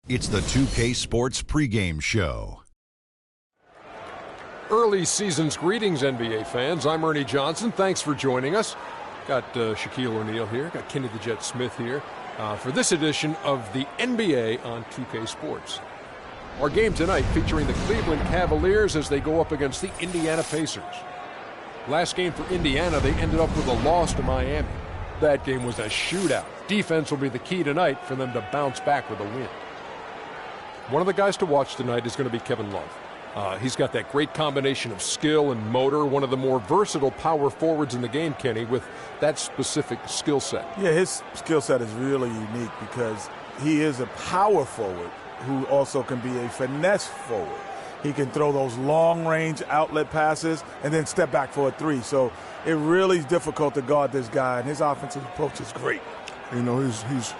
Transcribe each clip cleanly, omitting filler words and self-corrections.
It's the 2K Sports pregame show. Early season's greetings, NBA fans. I'm Ernie Johnson. Thanks for joining us. Got Shaquille O'Neal here. Got Kenny the Jet Smith here for this edition of the NBA on 2K Sports. Our game tonight featuring the Cleveland Cavaliers as they go up against the Indiana Pacers. Last game for Indiana, they ended up with a loss to Miami. That game was a shootout. Defense will be the key tonight for them to bounce back with a win. One of the guys to watch tonight is going to be Kevin Love. He's got that great combination of skill and motor, one of the more versatile power forwards in the game, Kenny, with that specific skill set. Yeah, his skill set is really unique because he is a power forward who also can be a finesse forward. He can throw those long-range outlet passes and then step back for a three. So it really is difficult to guard this guy, and his offensive approach is great. You know, he's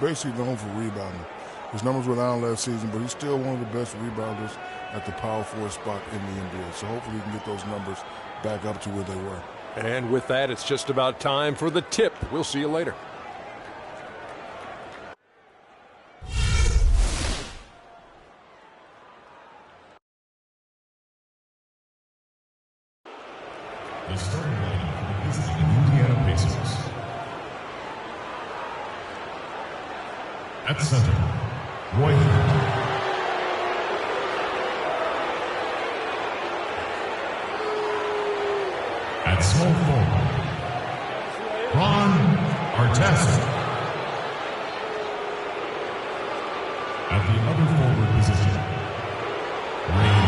basically known for rebounding. His numbers were down last season, but he's still one of the best rebounders at the power forward spot in the NBA. So hopefully he can get those numbers back up to where they were. And with that, it's just about time for the tip. We'll see you later. The starting lineup for the visiting Indiana Pacers. At center, Roy Hibbert. At small forward, Ron Artest. At the other forward position, Ray.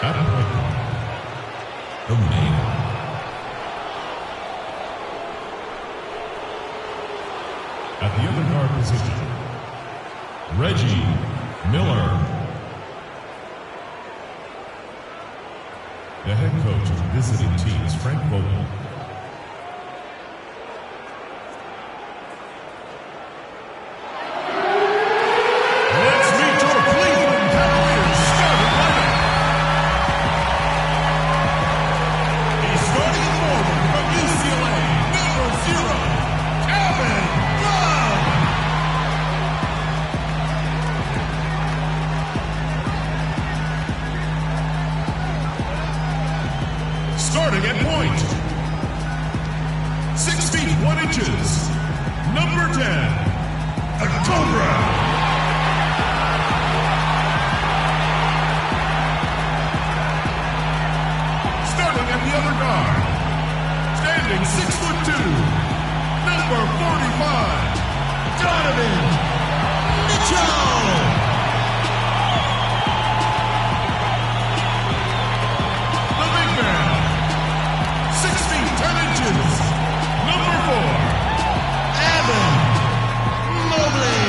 At point guard, the man. At the other guard position, Reggie Miller. The head coach of the visiting team is Frank Vogel. Let's meet your Cleveland Cavaliers starting lineup. He's starting forward from UCLA, number 0, Kevin Love. Starting at point, 6 feet 1 inches, number 10, a Cobra. Starting at the other guard, standing 6'2", number 45, Donovan Mitchell. The big man, 6 feet 10 inches, number 4, Evan Mobley.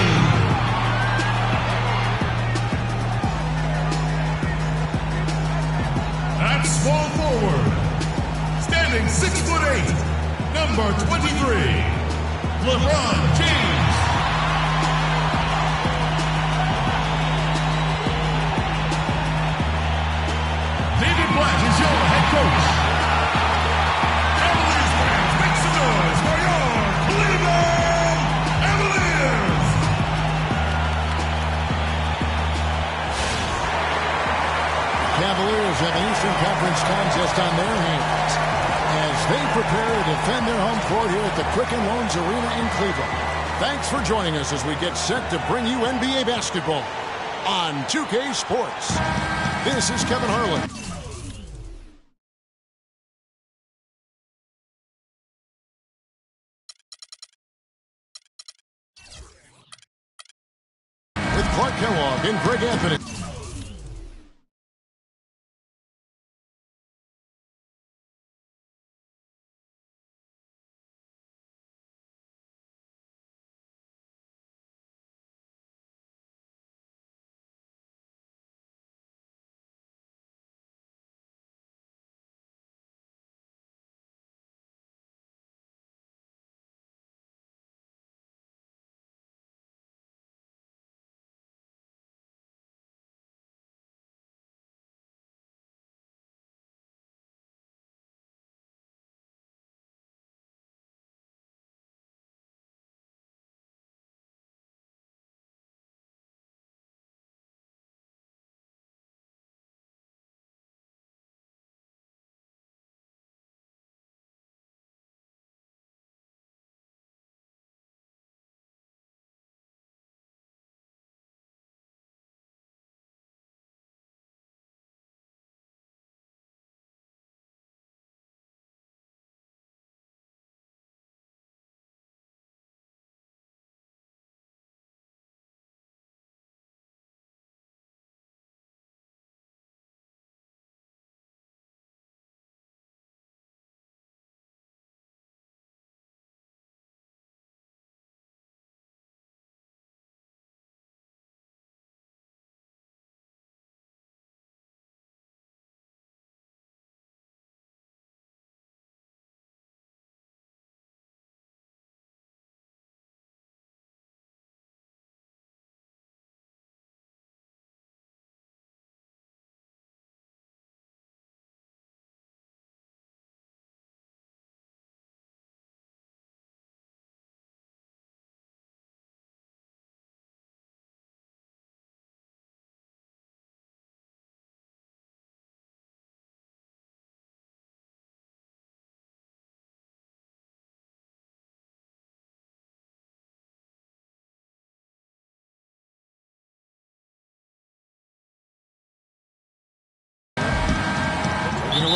At small forward, standing 6'8", number 23, LeBron James. David Blatt is your head coach. Cavaliers fans, make some noise for your Cleveland Cavaliers. Cavaliers have an Eastern Conference contest on their hands as they prepare to defend their home court here at the Quicken Loans Arena in Cleveland. Thanks for joining us as we get set to bring you NBA basketball on 2K Sports. This is Kevin Harlan. With Clark Kellogg and Greg Anthony.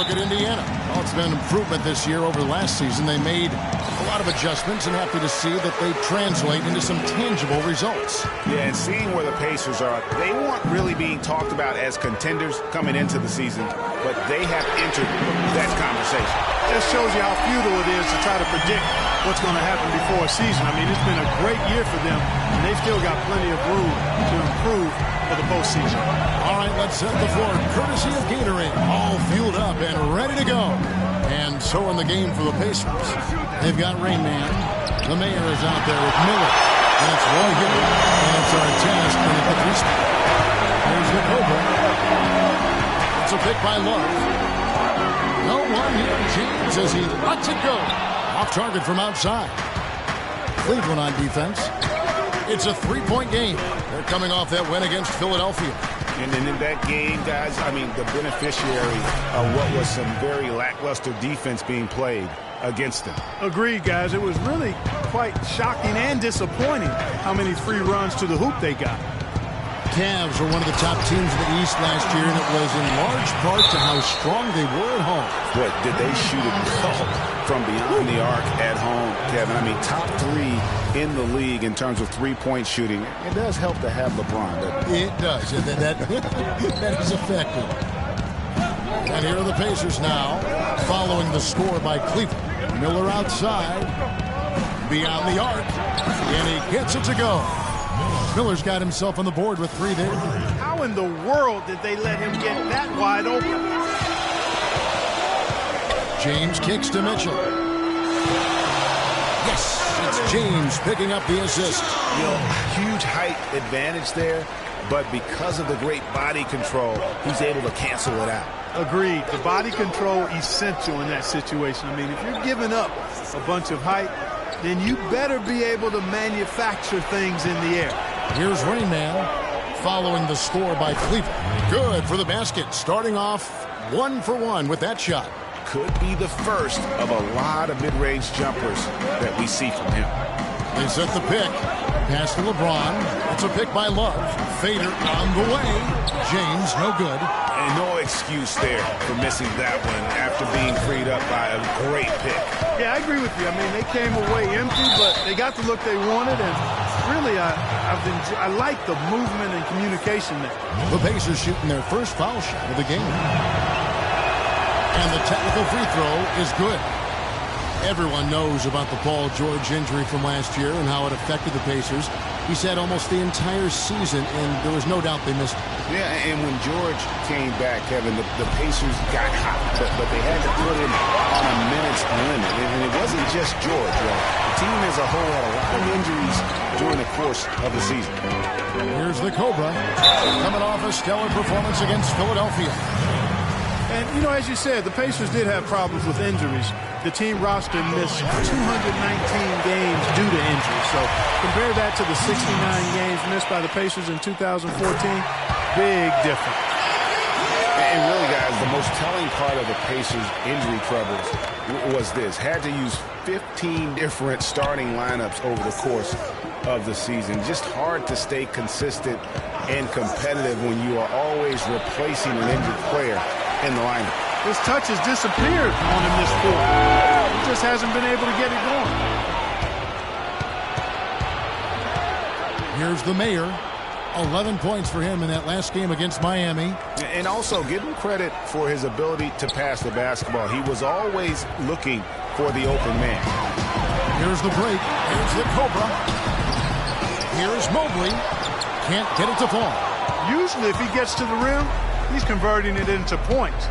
look at Indiana. Well, it's been an improvement this year over last season. They made a lot of adjustments, and happy to see that they translate into some tangible results. Yeah, and seeing where the Pacers are, they weren't really being talked about as contenders coming into the season, but they have entered that conversation. That shows you how futile it is to try to predict what's going to happen before a season. I mean, it's been a great year for them, and they've still got plenty of room to improve for the postseason. All right, let's set the floor courtesy of Gatorade. All fueled up and ready to go. And so in the game for the Pacers, they've got Rain Man. The Mayor is out there with Miller. And it's Roy Hibbert. And it's Artest in the 3 spot. Here's the Cobra. It's a pick by Love. No one here. James as he lets it go. Off target from outside. Cleveland on defense. It's a 3-point game. They're coming off that win against Philadelphia. And then in that game, guys, I mean, the beneficiary of what was some very lackluster defense being played against them. Agreed, guys. It was really quite shocking and disappointing how many free runs to the hoop they got. Cavs were one of the top teams in the East last year, and it was in large part to how strong they were at home. Boy, did they shoot it well from beyond the arc at home, Kevin. I mean, top 3 in the league in terms of three-point shooting. It does help to have LeBron, doesn't it? It does. That is effective. And here are the Pacers now, following the score by Cleveland. Miller outside, beyond the arc, and he gets it to go. Miller's got himself on the board with 3 there. How in the world did they let him get that wide open? James kicks to Mitchell. Yes, it's James picking up the assist. You know, huge height advantage there, but because of the great body control, he's able to cancel it out. Agreed. The body control essential in that situation. I mean, if you're giving up a bunch of height, then you better be able to manufacture things in the air. Here's Rain Man following the score by Cleveland. Good for the basket. Starting off 1 for 1 with that shot. Could be the first of a lot of mid-range jumpers that we see from him. They set the pick. Pass to LeBron. It's a pick by Love. Fader on the way. James, no good. And no excuse there for missing that one after being freed up by a great pick. Yeah, I agree with you. I mean, they came away empty, but they got the look they wanted, and really, I like the movement and communication there. The Pacers shooting their first foul shot of the game. And the technical free throw is good. Everyone knows about the Paul George injury from last year and how it affected the Pacers. He's had almost the entire season, and there was no doubt they missed him. Yeah, and when George came back, Kevin, the Pacers got hot, but they had to put him on a minutes limit. And it wasn't just George, right? The team as a whole had a lot of injuries during the course of the season. Here's the Cobra, coming off a stellar performance against Philadelphia. And, you know, as you said, the Pacers did have problems with injuries. The team roster missed 219 games due to injury. So compare that to the 69 games missed by the Pacers in 2014. Big difference. And really, guys, the most telling part of the Pacers' injury troubles was this. Had to use 15 different starting lineups over the course of the season. Just hard to stay consistent and competitive when you are always replacing an injured player in the lineup. His touch has disappeared on him this quarter. He just hasn't been able to get it going. Here's the Mayor. 11 points for him in that last game against Miami. And also give him credit for his ability to pass the basketball. He was always looking for the open man. Here's the break. Here's the Cobra. Here's Mobley. Can't get it to fall. Usually if he gets to the rim, he's converting it into points.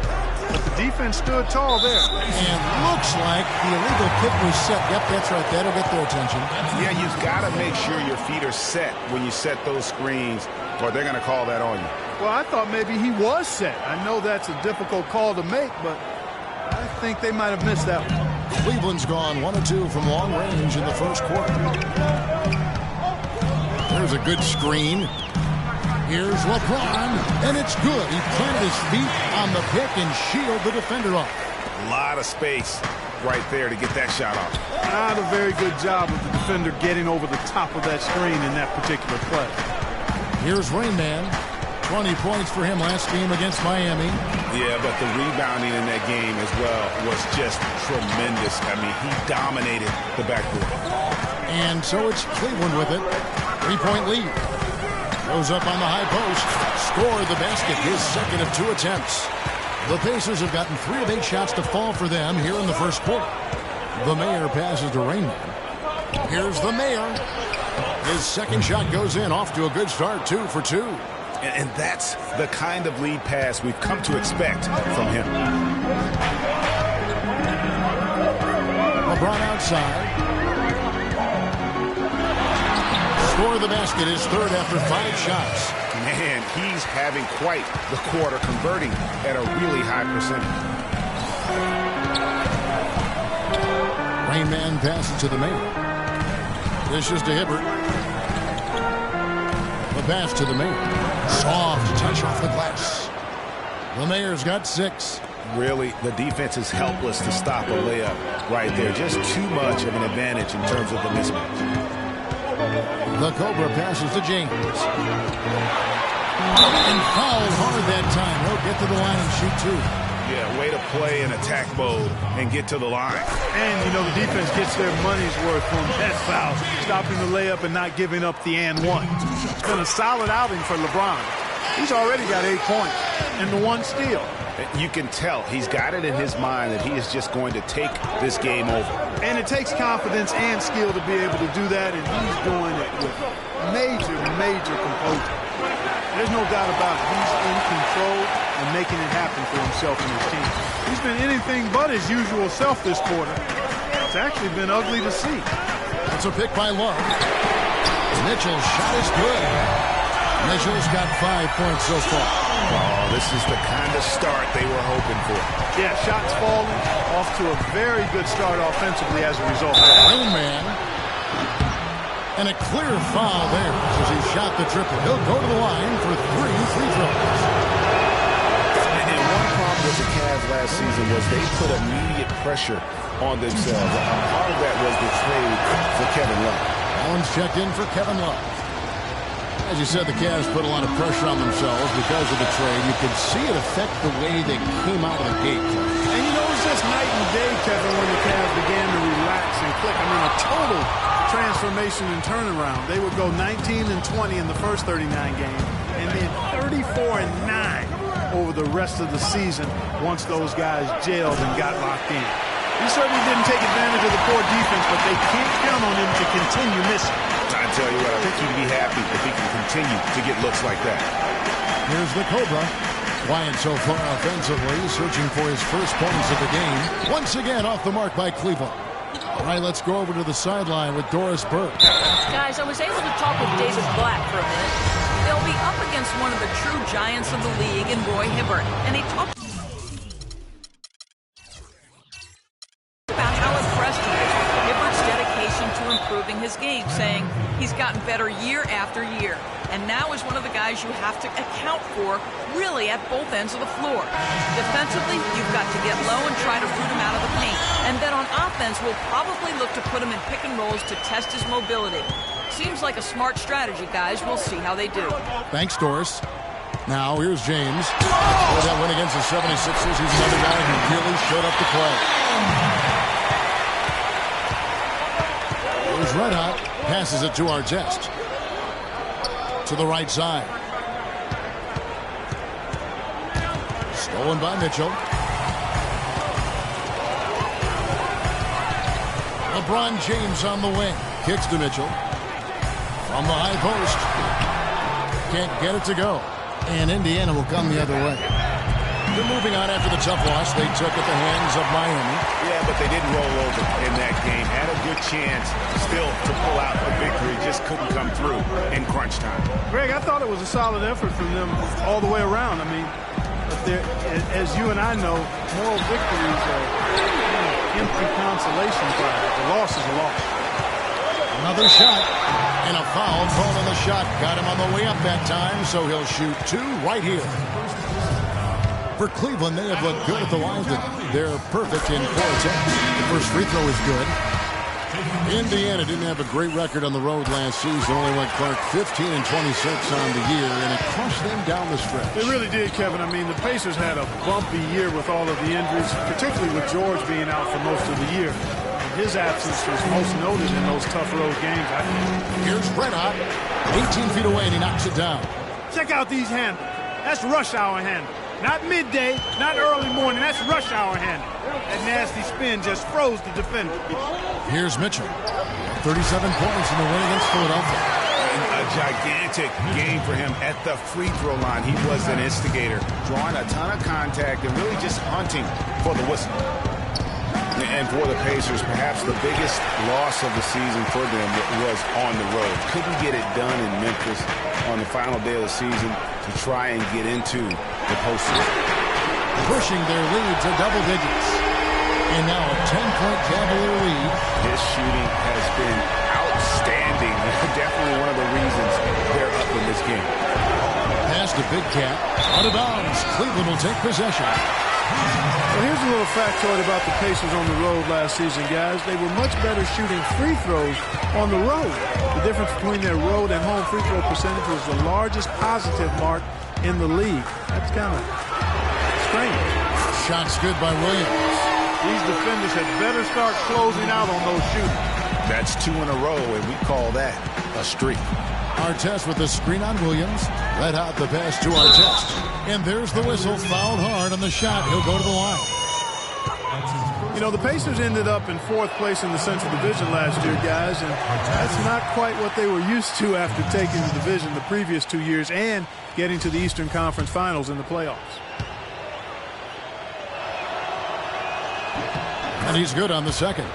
But the defense stood tall there. And looks like the illegal kick was set. Yep, that's right. That'll get their attention. Yeah, you've got to make sure your feet are set when you set those screens, or they're going to call that on you. Well, I thought maybe he was set. I know that's a difficult call to make, but I think they might have missed that one. Cleveland's gone 1 of 2 from long range in the first quarter. There's a good screen. Here's LeBron, and it's good. He planted his feet on the pick and shielded the defender off. A lot of space right there to get that shot off. Not a very good job of the defender getting over the top of that screen in that particular play. Here's Rain Man. 20 points for him last game against Miami. Yeah, but the rebounding in that game as well was just tremendous. I mean, he dominated the backcourt. And so it's Cleveland with it. 3-point lead. Goes up on the high post. Scored the basket, his second of 2 attempts. The Pacers have gotten 3 of 8 shots to fall for them here in the first quarter. The Mayor passes to Rainman. Here's the Mayor. His second shot goes in, off to a good start, 2 for 2. And that's the kind of lead pass we've come to expect from him. LeBron outside. Score the basket, his third after 5 shots. Man, he's having quite the quarter, converting at a really high percentage. Rainman passes to the Mayor. Dishes to Hibbert. The pass to the Mayor. Soft touch off the glass. The Mayor's got 6. Really, the defense is helpless to stop a layup right there. Just too much of an advantage in terms of the mismatch. The Cobra passes to James. And fouled hard that time. He'll get to the line and shoot 2. Yeah, way to play in attack mode and get to the line. And, you know, the defense gets their money's worth from that foul, stopping the layup and not giving up the and one. It's been a solid outing for LeBron. He's already got 8 points and the 1 steal. You can tell he's got it in his mind that he is just going to take this game over. And it takes confidence and skill to be able to do that, and he's doing it with major composure. There's no doubt about it. He's in control and making it happen for himself and his team. He's been anything but his usual self this quarter. It's actually been ugly to see. That's a pick by Love. Mitchell's shot is good. Mitchell's got 5 points so far. Oh, this is the kind of start they were hoping for. Yeah, shots falling, off to a very good start offensively as a result. Rainman. And a clear foul there as he shot the triple. He'll go to the line for 3 free throws. And one problem with the Cavs last season was they put immediate pressure on themselves. Part of that was the trade for Kevin Love. Allen's checked in for Kevin Love. As you said, the Cavs put a lot of pressure on themselves because of the trade. You could see it affect the way they came out of the gate. And you know, it was just night and day, Kevin, when the Cavs began to relax and click. I mean, a total transformation and turnaround. They would go 19-20 in the first 39 games, and then 34-9 over the rest of the season once those guys gelled and got locked in. He certainly didn't take advantage of the poor defense, but they can't count on him to continue missing. I tell you what, I think he'd be happy if he can continue to get looks like that. Here's the Cobra. Quiet so far offensively, searching for his first points of the game. Once again off the mark by Cleveland. All right, let's go over to the sideline with Doris Burke. Guys, I was able to talk with David Blatt for a minute. They'll be up against one of the true giants of the league in Roy Hibbert. And he talked about how impressed he is with Hibbert's dedication to improving his game, saying he's gotten better year after year. And now is one of the guys you have to account for, really, at both ends of the floor. Defensively, you've got to get low and try to root him out of the paint. And then on offense, we'll probably look to put him in pick and rolls to test his mobility. Seems like a smart strategy, guys. We'll see how they do. Thanks, Doris. Now, here's James. For that win against the 76ers, he's another guy who really showed up to play. Here's Red Hot. Passes it to Artest. To the right side. Stolen by Mitchell. LeBron James on the wing. Kicks to Mitchell. From the high post. Can't get it to go. And Indiana will come the other way. They're moving on after the tough loss they took at the hands of Miami. Yeah, but they didn't roll over in that game. Had a good chance still to pull out a victory. Just couldn't come through in crunch time. Greg, I thought it was a solid effort from them all the way around. I mean, as you and I know, moral victories are empty consolation prize. The loss is a loss. Another shot. And a foul called on the shot. Got him on the way up that time, so he'll shoot 2 right here. For Cleveland, they have looked good at the line. They're perfect in 4 attempts. The first free throw is good. Indiana didn't have a great record on the road last season. Only went Clark 15-26 on the year, and it crushed them down the stretch. They really did, Kevin. I mean, the Pacers had a bumpy year with all of the injuries, particularly with George being out for most of the year. And his absence was most noted in those tough road games, I think. Here's Red Hot, 18 feet away, and he knocks it down. Check out these handles. That's rush hour handle. Not midday, not early morning. That's rush hour handle. That nasty spin just froze the defender. Here's Mitchell. 37 points in the win against Philadelphia. A gigantic game for him at the free throw line. He was an instigator, drawing a ton of contact and really just hunting for the whistle. And for the Pacers, perhaps the biggest loss of the season for them was on the road. Couldn't get it done in Memphis on the final day of the season to try and get into the postseason. Pushing their lead to double digits. And now a 10-point Cavalier lead. His shooting has been outstanding. Definitely one of the reasons they're up in this game. Pass to Big Cat. Out of bounds. Cleveland will take possession. Well, here's a little factoid about the Pacers on the road last season, guys. They were much better shooting free throws on the road. The difference between their road and home free throw percentage was the largest positive mark in the league. That's kind of strange. Shots good by Williams. These defenders had better start closing out on those shooters. That's 2 in a row, and we call that a streak. Artest with the screen on Williams. Red Hot the pass to Artest. And there's the whistle. Fouled hard on the shot. He'll go to the line. You know, the Pacers ended up in 4th place in the Central Division last year, guys, and that's not quite what they were used to after taking the division the previous 2 years and getting to the Eastern Conference Finals in the playoffs. And he's good on the second.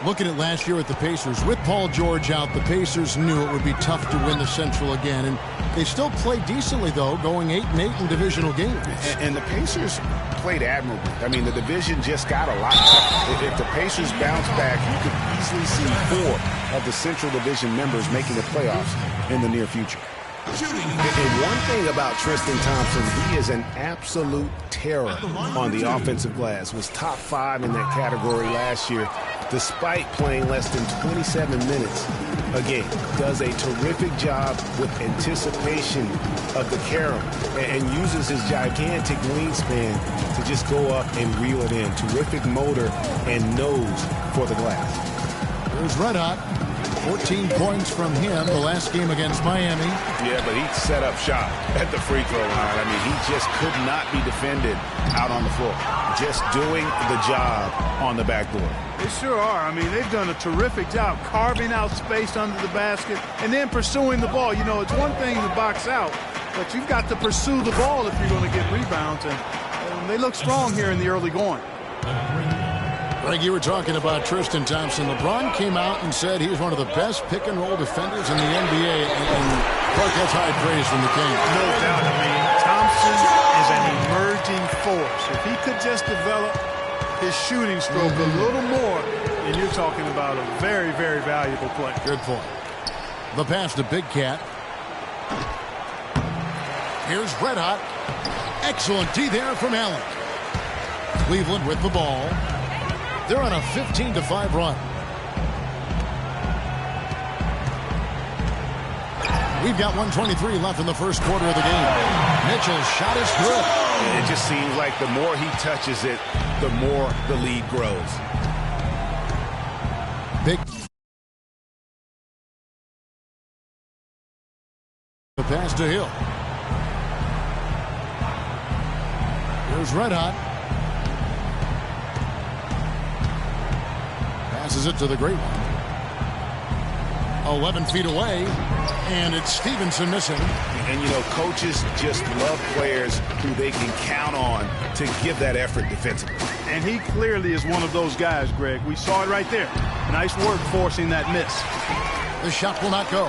Looking at last year at the Pacers, with Paul George out, the Pacers knew it would be tough to win the Central again. And they still played decently, though, going 8-8 in divisional games. And the Pacers played admirably. I mean, the division just got a lot tougher. If the Pacers bounce back, you could easily see 4 of the Central Division members making the playoffs in the near future. And one thing about Tristan Thompson, he is an absolute terror on the offensive glass. Was top 5 in that category last year, despite playing less than 27 minutes a game. Does a terrific job with anticipation of the carom and uses his gigantic wingspan to just go up and reel it in. Terrific motor and nose for the glass. There's Red Hot. 14 points from him the last game against Miami. Yeah, but he set up shop at the free throw line. I mean, he just could not be defended out on the floor. Just doing the job on the backboard. They sure are. I mean, they've done a terrific job carving out space under the basket and then pursuing the ball. You know, it's one thing to box out, but you've got to pursue the ball if you're going to get rebounds. And they look strong here in the early going. Greg, you were talking about Tristan Thompson. LeBron came out and said he's one of the best pick-and-roll defenders in the NBA, and Clark gets high praise from the King. No doubt. I mean, Thompson is an emerging force. If he could just develop his shooting stroke a little more, then you're talking about a very, very valuable player. Good point. The pass to Big Cat. Here's Red Hot. Excellent D there from Allen. Cleveland with the ball. They're on a 15-5 run. We've got 1:23 left in the first quarter of the game. Mitchell's shot is good. It just seems like the more he touches it, the more the lead grows. Big. The pass to Hill. Here's Red Hot. Passes it to the great one. 11 feet away, and it's Stevenson missing. And, you know, coaches just love players who they can count on to give that effort defensively. And he clearly is one of those guys, Greg. We saw it right there. Nice work forcing that miss. The shot will not go.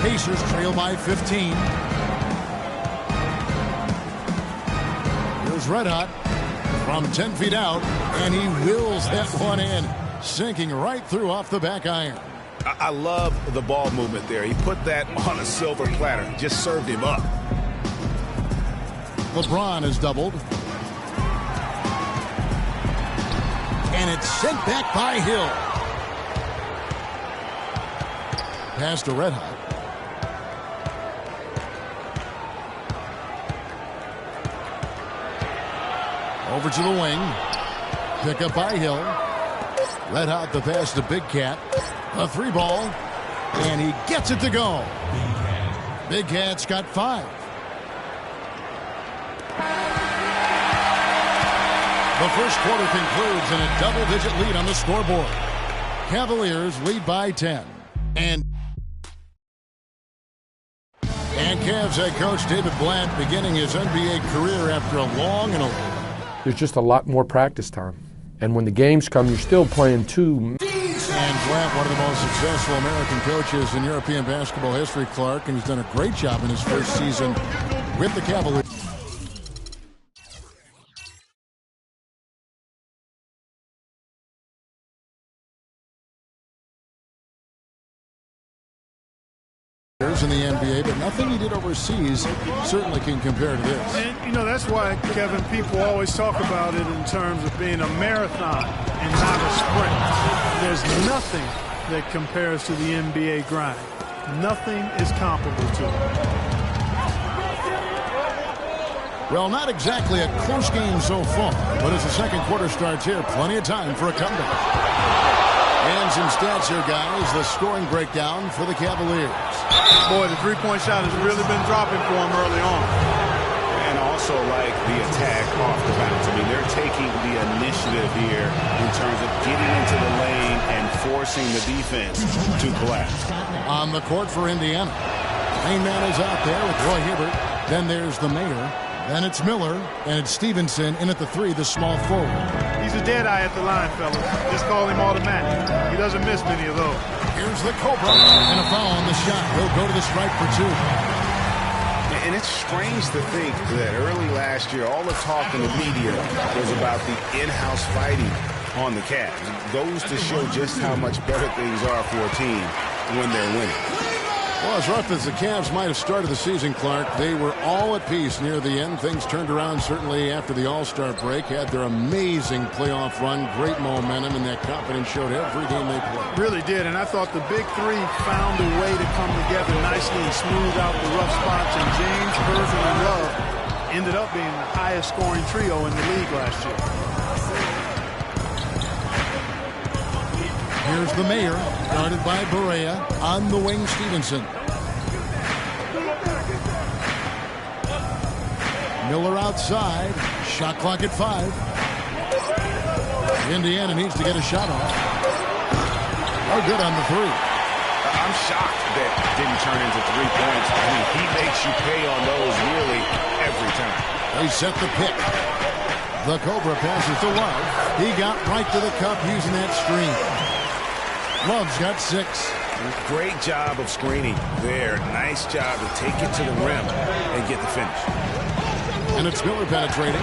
Pacers trail by 15. Here's Red Hot from 10 feet out, and he wills that one in, sinking right through off the back iron. I love the ball movement there. He put that on a silver platter. Just served him up. LeBron is doubled. And And it's sent back by Hill. Pass to Red Hot. Over to the wing. Pick up by Hill. Red Hot the pass to Big Cat. A 3 ball. And he gets it to go. Big Cat's got 5. The first quarter concludes in a double-digit lead on the scoreboard. Cavaliers lead by 10. And Cavs head coach David Blatt beginning his NBA career after a long and there's just a lot more practice time. And when the games come, you're still playing 2. And Blatt, one of the most successful American coaches in European basketball history, Clark, and he's done a great job in his first season with the Cavaliers. In the NBA, but nothing he did overseas certainly can compare to this. And, you know, that's why, Kevin, people always talk about it in terms of being a marathon and not a sprint. There's nothing that compares to the NBA grind. Nothing is comparable to it. Well, not exactly a close game so far, but as the second quarter starts here, plenty of time for a comeback. And some stats here, guys. The scoring breakdown for the Cavaliers. Boy, the three-point shot has really been dropping for them early on. And also like the attack off the bounce. I mean, they're taking the initiative here in terms of getting into the lane and forcing the defense to collapse. On the court for Indiana. Main man is out there with Roy Hibbert. Then there's the mayor. Then it's Miller. And it's Stevenson in at the 3, the small forward. He's a dead eye at the line, fellas. Just call him automatic. He doesn't miss many of those. Here's the Cobra. And a foul on the shot. He'll go to the stripe for 2. And it's strange to think that early last year, all the talk in the media was about the in-house fighting on the Cavs. It goes to show just how much better things are for a team when they're winning. Well, as rough as the Cavs might have started the season, Clark, they were all at peace near the end. Things turned around certainly after the All-Star break. Had their amazing playoff run, great momentum, and that confidence showed every game they played. Really did, and I thought the Big Three found a way to come together nicely and smooth out the rough spots, and James, Irvin, and Love ended up being the highest scoring trio in the league last year. Here's the mayor, guarded by Barea. On the wing, Stevenson. Miller outside. Shot clock at 5. Indiana needs to get a shot off. Oh, good on the 3. I'm shocked that didn't turn into 3 points. I mean, he makes you pay on those really every time. They set the pick. The Cobra passes to Love. He got right to the cup using that screen. Love's got 6. Great job of screening there. Nice job to take it to the rim and get the finish. And it's Miller penetrating.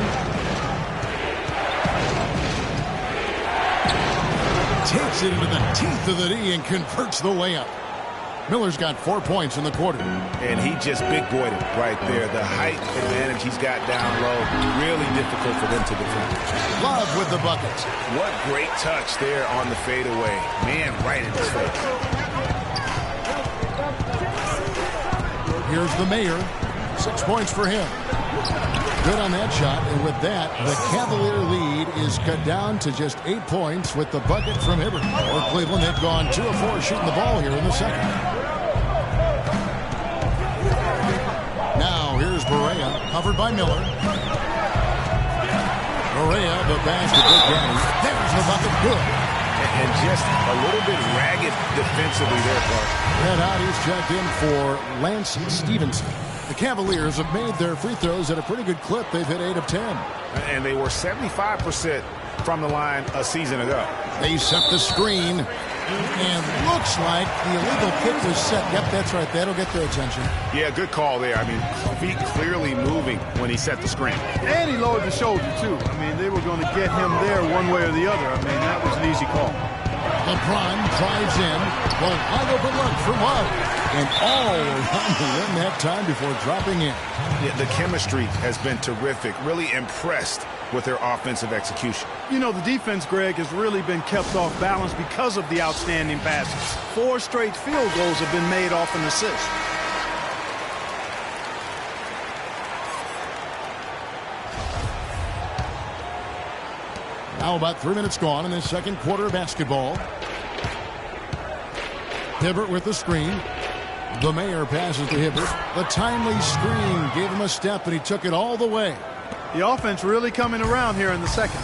Takes it into the teeth of the D and converts the layup. Miller's got 4 points in the quarter. And he just big-boyed it right there. The height advantage he's got down low, really difficult for them to defend. Love with the bucket. What great touch there on the fadeaway. Man, right in his face. Here's the mayor. 6 points for him. Good on that shot, and with that, the Cavalier lead is cut down to just 8 points with the bucket from Hibbert. Or Cleveland had gone 2 of 4 shooting the ball here in the second. Now, here's Barea, covered by Miller. Barea, the pass to Big Daddy. There's the bucket, good. And just a little bit ragged defensively there, Clark. Red Hot, he's checked in for Lance Stevenson. The Cavaliers have made their free throws at a pretty good clip. They've hit 8 of 10. And they were 75% from the line a season ago. They set the screen. And looks like the illegal kick was set. Yep, that's right. That'll get their attention. Yeah, good call there. I mean, feet clearly moving when he set the screen. And he lowered the shoulder, too. I mean, they were going to get him there one way or the other. I mean, that was an easy call. LeBron drives in. Well, wide open look for Love. And all around the rim that time before dropping in. Yeah, the chemistry has been terrific. Really impressed with their offensive execution. You know, the defense, Greg, has really been kept off balance because of the outstanding passes. 4 straight field goals have been made off an assist. Now about 3 minutes gone in the second quarter of basketball. Hibbert with the screen. The Mayor passes to Hibbert. The timely screen gave him a step, and he took it all the way. The offense really coming around here in the second.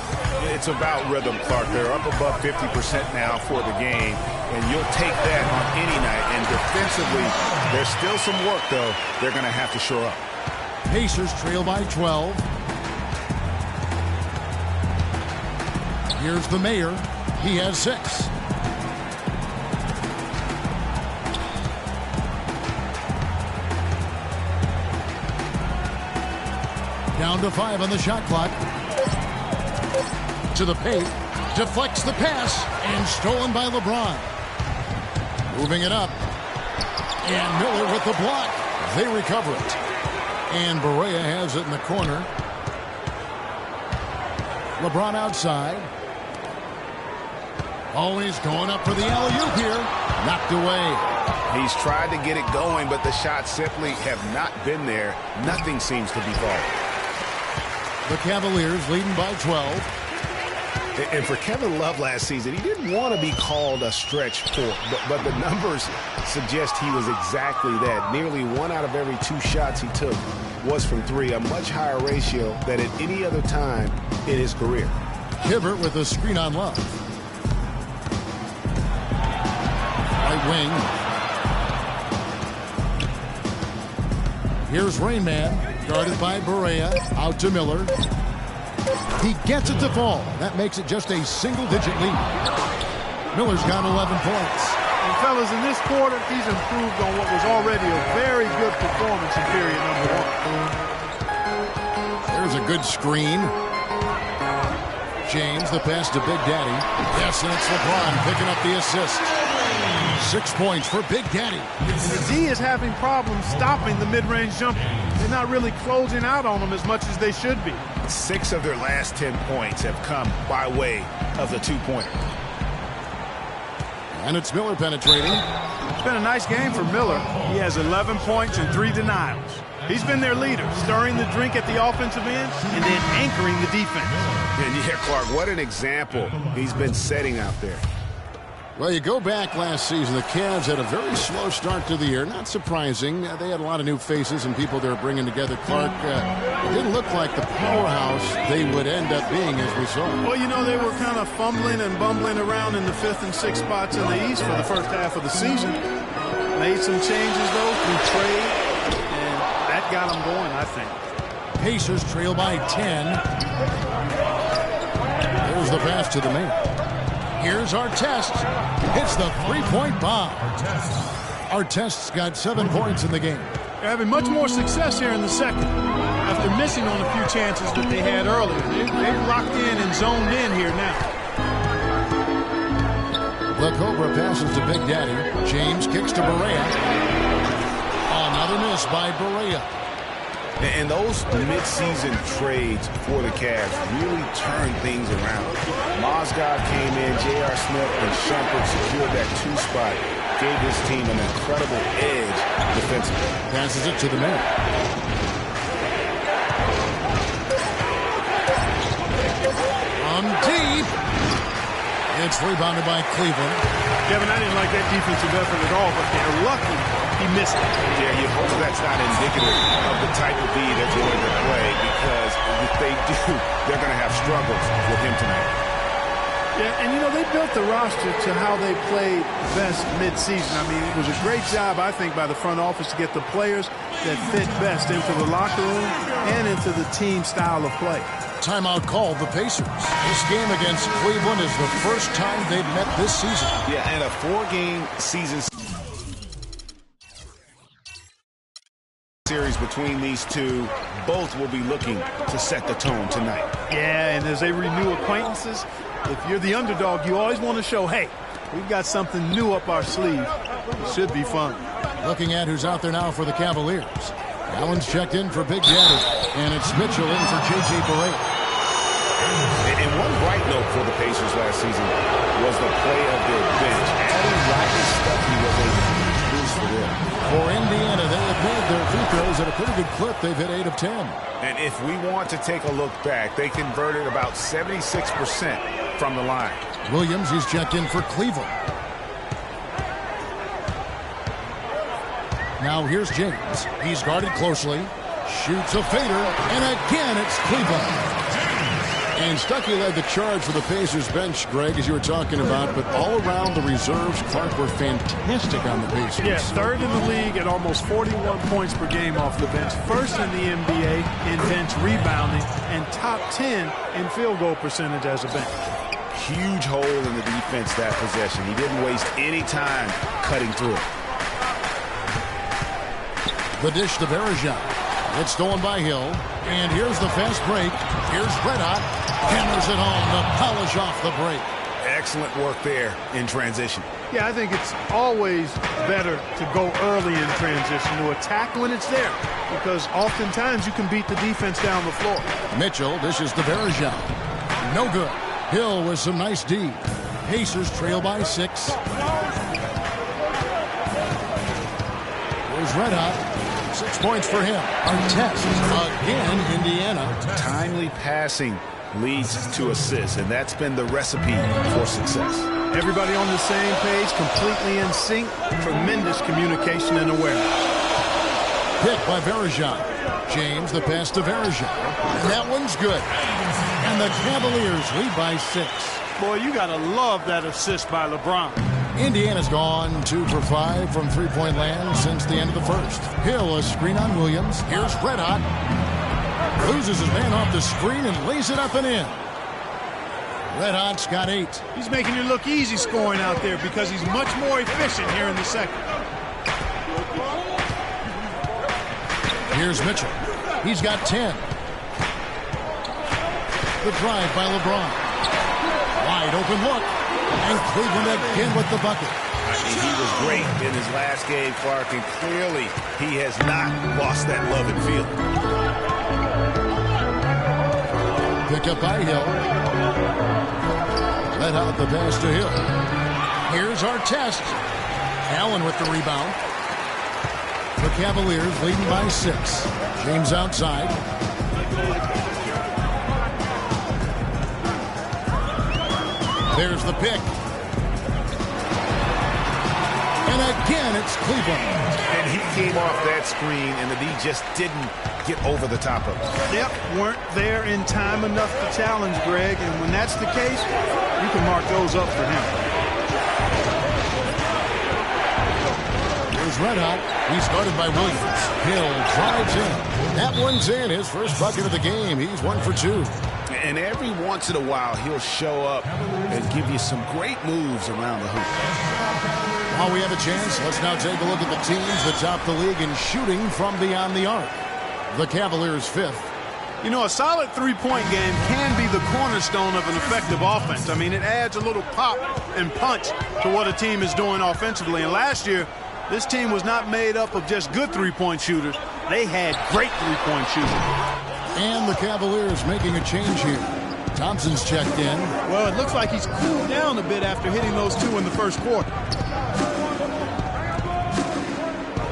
It's about rhythm, Clark. They're up above 50% now for the game, and you'll take that on any night. And defensively, there's still some work, though, they're going to have to shore up. Pacers trail by 12. Here's the Mayor. He has 6. Down to 5 on the shot clock. To the paint. Deflects the pass. And stolen by LeBron. Moving it up. And Miller with the block. They recover it. And Barea has it in the corner. LeBron outside. Always going up for the alley-oop here. Knocked away. He's tried to get it going, but the shots simply have not been there. Nothing seems to be falling. The Cavaliers leading by 12. And for Kevin Love last season, he didn't want to be called a stretch four, but the numbers suggest he was exactly that. Nearly 1 out of every 2 shots he took was from 3, a much higher ratio than at any other time in his career. Hibbert with a screen on Love. Right wing. Here's Rain Man, guarded by Barea. Out to Miller. He gets it to fall. That makes it just a single-digit lead. Miller's got 11 points. And fellas, in this quarter, he's improved on what was already a very good performance in period number 1. There's a good screen. James, the pass to Big Daddy. Yes, and it's LeBron picking up the assist. 6 points for Big Daddy. And the D is having problems stopping the mid-range jumper. They're not really closing out on them as much as they should be. 6 of their last 10 points have come by way of the 2-pointer. And it's Miller penetrating. It's been a nice game for Miller. He has 11 points and 3 denials. He's been their leader, stirring the drink at the offensive end and then anchoring the defense. And yeah, Clark, what an example he's been setting out there. Well, you go back last season, the Cavs had a very slow start to the year. Not surprising. They had a lot of new faces and people they were bringing together. Clark, it didn't look like the powerhouse they would end up being as we saw. Well, you know, they were kind of fumbling and bumbling around in the 5th and 6th spots in the East for the first half of the season. Made some changes, though, through trade, and that got them going, I think. Pacers trail by 10. There's the pass to the Mayor. Here's Artest. Hits the 3-point bomb. Artest's got 7 points in the game. They're having much more success here in the second after missing on a few chances that they had earlier. They're locked in and zoned in here now. The Cobra passes to Big Daddy. James kicks to Barea. Another miss by Barea. And those mid-season trades for the Cavs really turned things around. Mozgov came in, J.R. Smith and Shumpert secured that 2 spot, gave his team an incredible edge defensively. Passes it to the man. On deep. It's rebounded by Cleveland. Kevin, I didn't like that defensive effort at all, but they're lucky he missed it. Yeah, you hope that's not indicative of the type of D they're going to play, because if they do, they're going to have struggles with him tonight. Yeah, and you know, they built the roster to how they played best mid-season. I mean, it was a great job, I think, by the front office to get the players that fit best into the locker room and into the team style of play. Timeout called the Pacers. This game against Cleveland is the first time they've met this season. Yeah, and a 4-game season series between these two. Both will be looking to set the tone tonight. Yeah, and as they renew acquaintances, if you're the underdog, you always want to show, hey, we've got something new up our sleeve. It should be fun. Looking at who's out there now for the Cavaliers. Allen's checked in for Big Daddy, and it's Mitchell in for J.J. Barea. bright note for the Pacers last season was the play of their bench. Adding Rodney Stuckey was a huge boost for them. For Indiana, they have made their free throws at a pretty good clip. They've hit 8 of 10. And if we want to take a look back, they converted about 76% from the line. Williams, he's checked in for Cleveland. Now here's James. He's guarded closely. Shoots a fader. And again, it's Cleveland. And Stuckey led the charge for the Pacers bench, Greg, as you were talking about. But all around the reserves, Clark, were fantastic on the Pacers. Yeah, third in the league at almost 41 points per game off the bench. First in the NBA in bench rebounding. And top 10 in field goal percentage as a bench. Huge hole in the defense that possession. He didn't waste any time cutting through it. The dish to Varejao. It's stolen by Hill. And here's the fast break. Here's Red Hot. Hammers it home to polish off the break. Excellent work there in transition. Yeah, I think it's always better to go early in transition, to attack when it's there, because oftentimes you can beat the defense down the floor. Mitchell dishes to Varejao. No good. Hill with some nice D. Pacers trail by 6. Here's Red Hot. 6 points for him. Artest again, Indiana. Timely passing leads to assists, and that's been the recipe for success. Everybody on the same page, completely in sync. Tremendous communication and awareness. Pick by Varejao. James, the pass to Varejao. And that one's good. And the Cavaliers lead by 6. Boy, you got to love that assist by LeBron. Indiana's gone 2 for 5 from three-point land since the end of the first. Hill, a screen on Williams. Here's Red Hot. Loses his man off the screen and lays it up and in. Red Hot's got 8. He's making it look easy scoring out there because he's much more efficient here in the second. Here's Mitchell. He's got 10. The drive by LeBron. Wide open look. And Cleveland again with the bucket. He was great in his last game, Clark, and clearly he has not lost that love and feel. Pick up by Hill. Let out the pass to Hill. Here's Artest. Allen with the rebound. The Cavaliers leading by 6. James outside. There's the pick. And again, it's Cleveland. And he came off that screen, and the D just didn't get over the top of it. Yep, weren't there in time enough to challenge Greg, and when that's the case, you can mark those up for him. Here's Red Hot. He's guarded by Williams. Hill drives in. That one's in. His first bucket of the game. He's 1 for 2. And every once in a while, he'll show up and give you some great moves around the hoop. While we have a chance, let's now take a look at the teams that top the league in shooting from beyond the arc. The Cavaliers 5th. You know, a solid three-point game can be the cornerstone of an effective offense. I mean, it adds a little pop and punch to what a team is doing offensively. And last year, this team was not made up of just good three-point shooters. They had great three-point shooters. And the Cavaliers making a change here. Thompson's checked in. Well, it looks like he's cooled down a bit after hitting those 2 in the first quarter.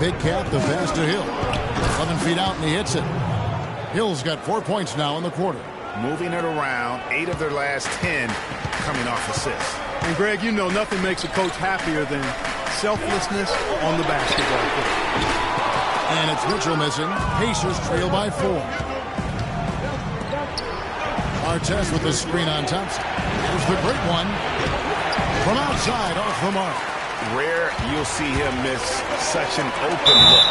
Big Cat, the pass to Hill. 11 feet out, and he hits it. Hill's got 4 points now in the quarter. Moving it around, 8 of their last 10 coming off assists. And, Greg, you know nothing makes a coach happier than selflessness on the basketball court. And it's Mitchell missing. Pacers trail by 4. Artest with the screen on Thompson. Here's the great one. From outside, off the mark. Rare you'll see him miss such an open look.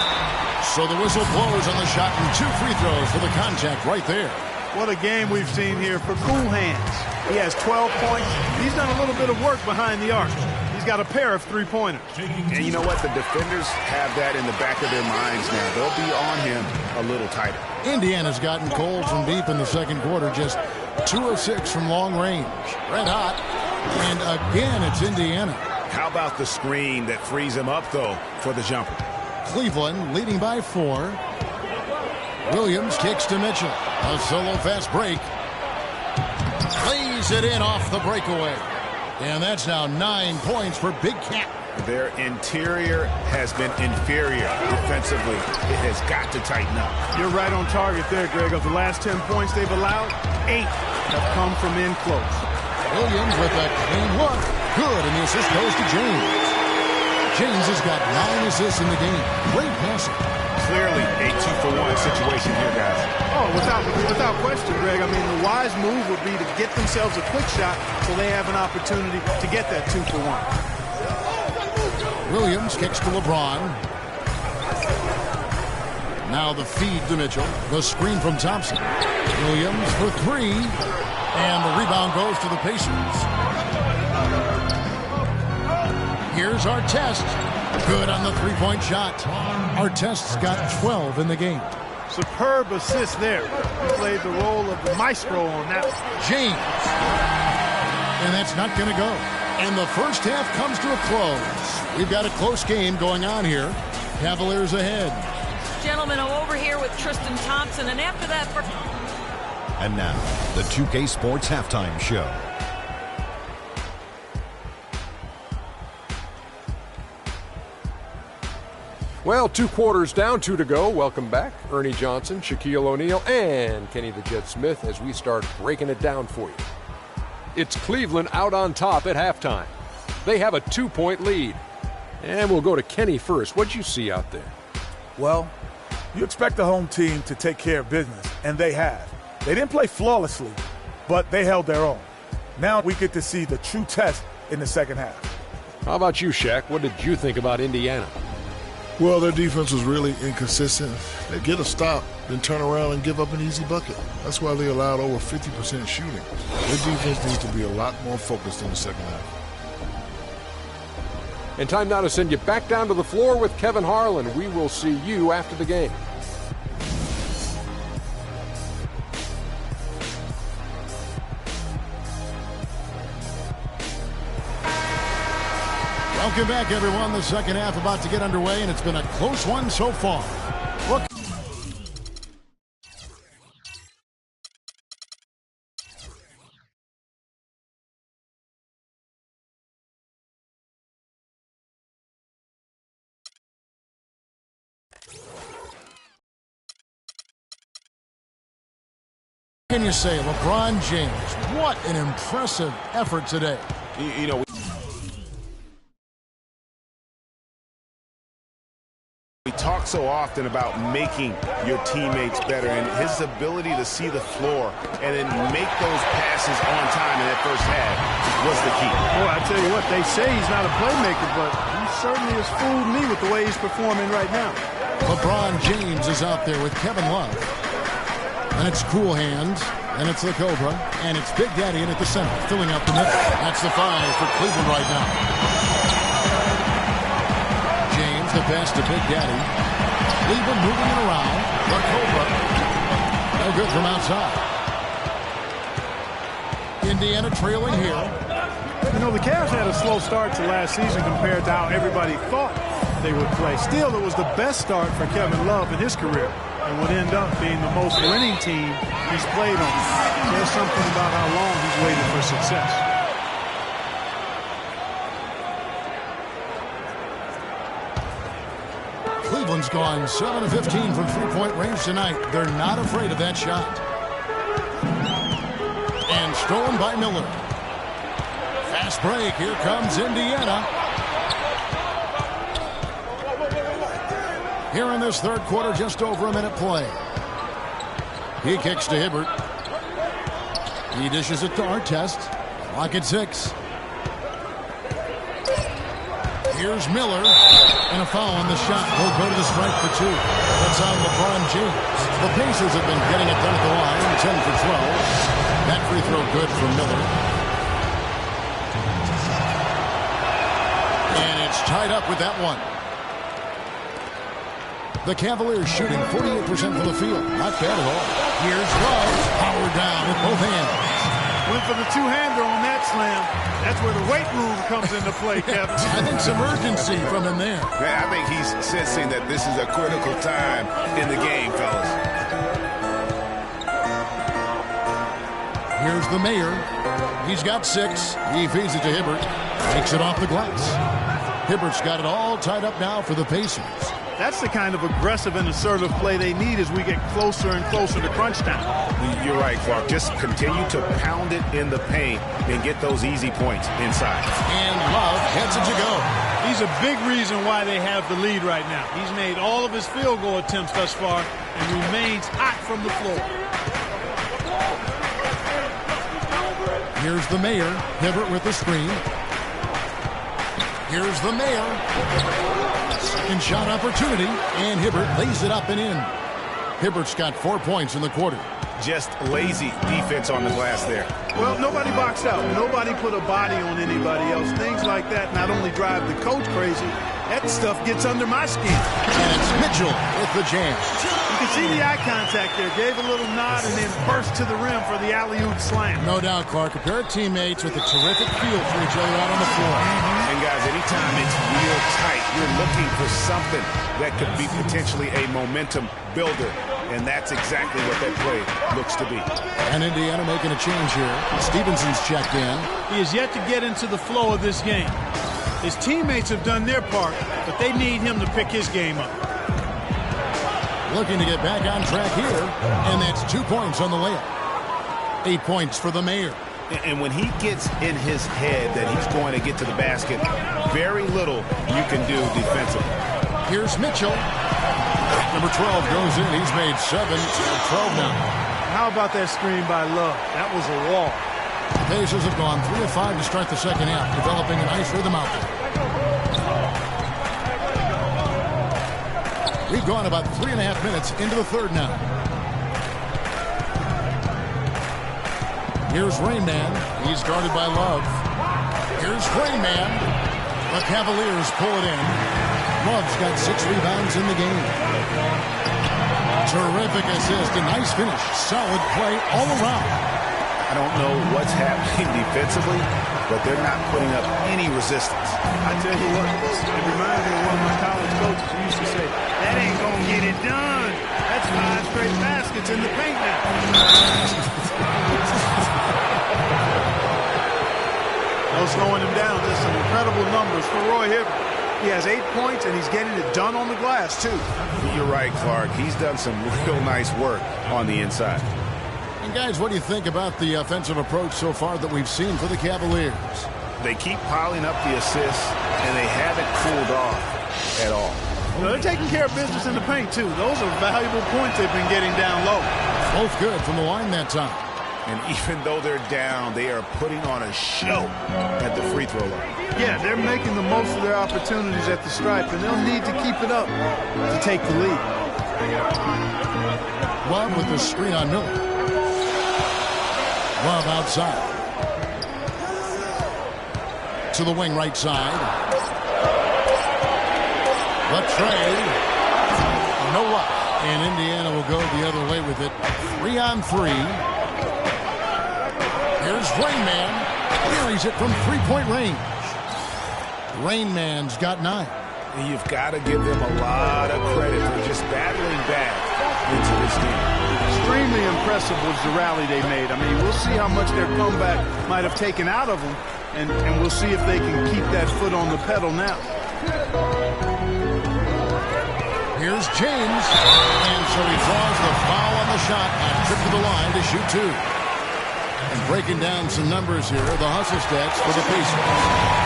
So the whistle blows on the shot and 2 free throws for the contact right there. What a game we've seen here for Cool Hands. He has 12 points. He's done a little bit of work behind the arc. He's got a pair of three-pointers. And you know what? The defenders have that in the back of their minds now. They'll be on him a little tighter. Indiana's gotten cold from deep in the second quarter. Just 2 of 6 from long range. Red hot. And again, it's Indiana. How about the screen that frees him up, though, for the jumper? Cleveland leading by 4. Williams kicks to Mitchell. A solo fast break. lays it in off the breakaway. And that's now 9 points for Big Cat. Their interior has been inferior defensively. It has got to tighten up. You're right on target there, Greg. Of the last 10 points they've allowed, 8 have come from in close. Williams with a clean look. Good, and the assist goes to James. James has got 9 assists in the game. Great passing. Clearly a 2-for-1 situation here, guys. Oh, without question, Greg. I mean, the wise move would be to get themselves a quick shot so they have an opportunity to get that 2-for-1. Williams kicks to LeBron. Now the feed to Mitchell. The screen from Thompson. Williams for 3. And the rebound goes to the Pacers. Here's Artest. Good on the three-point shot. Artest's got 12 in the game. Superb assist there. He played the role of the maestro on that one. James. And that's not going to go. And the first half comes to a close. We've got a close game going on here. Cavaliers ahead. Gentlemen, I'm over here with Tristan Thompson, and after that... And now, the 2K Sports Halftime Show. Well, 2 quarters down, 2 to go. Welcome back, Ernie Johnson, Shaquille O'Neal, and Kenny the Jet Smith as we start breaking it down for you. It's Cleveland out on top at halftime. They have a 2-point lead. And we'll go to Kenny first. What'd you see out there? Well, you expect the home team to take care of business, and they have. They didn't play flawlessly, but they held their own. Now we get to see the true test in the second half. How about you, Shaq? What did you think about Indiana? Well, their defense was really inconsistent. They get a stop, then turn around and give up an easy bucket. That's why they allowed over 50% shooting. Their defense needs to be a lot more focused in the second half. And time now to send you back down to the floor with Kevin Harlan. We will see you after the game. Welcome back, everyone. The second half about to get underway, and it's been a close one so far. Look. Can you say LeBron James? What an impressive effort today. You know, we talk so often about making your teammates better, and his ability to see the floor and then make those passes on time in that first half was the key. Boy, I tell you what, they say he's not a playmaker, but he certainly has fooled me with the way he's performing right now. LeBron James is out there with Kevin Love. And it's Cool Hands, and it's the Cobra, and it's Big Daddy in at the center, filling up the middle. That's the 5 for Cleveland right now. James, the pass to Big Daddy. Cleveland moving it around. The Cobra. No good from outside. Indiana trailing here. You know, the Cavs had a slow start to last season compared to how everybody thought they would play. Still, it was the best start for Kevin Love in his career, and would end up being the most winning team he's played on. There's something about how long he's waited for success. Cleveland's gone 7 of 15 from three-point range tonight. They're not afraid of that shot. And stolen by Miller. Fast break. Here comes Indiana. Here in this third quarter, just over a minute play. He kicks to Hibbert. He dishes it to Artest. Clock at 6. Here's Miller. And a foul on the shot. He'll go to the strike for 2. That's on LeBron James. The Pacers have been getting it done at the line. 10 for 12. That free throw good for Miller. And it's tied up with that one. The Cavaliers shooting 48% from the field. Not bad at all. Here's Love. Powered down with both hands. Went for the two-hander on that slam. That's where the weight room comes into play, Kevin. I think some urgency from him there. Man, I think he's sensing that this is a critical time in the game, fellas. Here's the Mayor. He's got 6. He feeds it to Hibbert. Takes it off the glass. Hibbert's got it all tied up now for the Pacers. That's the kind of aggressive and assertive play they need as we get closer and closer to crunch time. You're right, Clark. Just continue to pound it in the paint and get those easy points inside. And Love heads it to go. He's a big reason why they have the lead right now. He's made all of his field goal attempts thus far and remains hot from the floor. Here's the Mayor. Hibbert with the screen. Here's the Mayor. Second shot opportunity, and Hibbert lays it up and in. Hibbert's got 4 points in the quarter. Just lazy defense on the glass there. Well, nobody boxed out. Nobody put a body on anybody else. Things like that not only drive the coach crazy, that stuff gets under my skin. And it's Mitchell with the jam. You can see the eye contact there. Gave a little nod and then burst to the rim for the alley-oop slam. No doubt, Clark. A pair of teammates with a terrific feel for each other out on the floor. And guys, anytime it's real tight, you're looking for something that could be potentially a momentum builder. And that's exactly what that play looks to be. And Indiana making a change here. Stevenson's checked in. He is yet to get into the flow of this game. His teammates have done their part, but they need him to pick his game up. Looking to get back on track here, and that's 2 points on the layup. 8 points for the Mayor. And when he gets in his head that he's going to get to the basket, very little you can do defensively. Here's Mitchell. Number 12 goes in. He's made 7 or 12 now. How about that screen by Love? That was a wall. The Pacers have gone 3 of 5 to start the second half, developing a nice rhythm out there. We've gone about 3.5 minutes into the third now. Here's Rain Man. He's guarded by Love. Here's Rain Man. The Cavaliers pull it in. Love's got 6 rebounds in the game. Terrific assist, a nice finish. Solid play all around. I don't know what's happening defensively, but they're not putting up any resistance. I tell you what, it reminds me of one of my college coaches who used to say, that ain't going to get it done. That's 5 straight baskets in the paint now. No slowing him down. Just some incredible numbers for Roy Hibbert. He has 8 points, and he's getting it done on the glass, too. You're right, Clark. He's done some real nice work on the inside. And guys, what do you think about the offensive approach so far that we've seen for the Cavaliers? They keep piling up the assists, and they haven't cooled off at all. You know, they're taking care of business in the paint, too. Those are valuable points they've been getting down low. Both good from the line that time. And even though they're down, they are putting on a show at the free throw line. Yeah, they're making the most of their opportunities at the stripe, and they'll need to keep it up to take the lead. Love with the screen on Miller. Love outside. To the wing right side. Latrey. No luck. And Indiana will go the other way with it. 3-on-3. Here's Rain Man. Buries it from three-point range. Rain Man's got 9. And you've got to give them a lot of credit for just battling back into this game. Extremely impressive was the rally they made. I mean, we'll see how much their comeback might have taken out of them, and we'll see if they can keep that foot on the pedal now. Here's James, and so he draws the foul on the shot and trip to the line to shoot 2. And breaking down some numbers here, the hustle stats for the Pacers.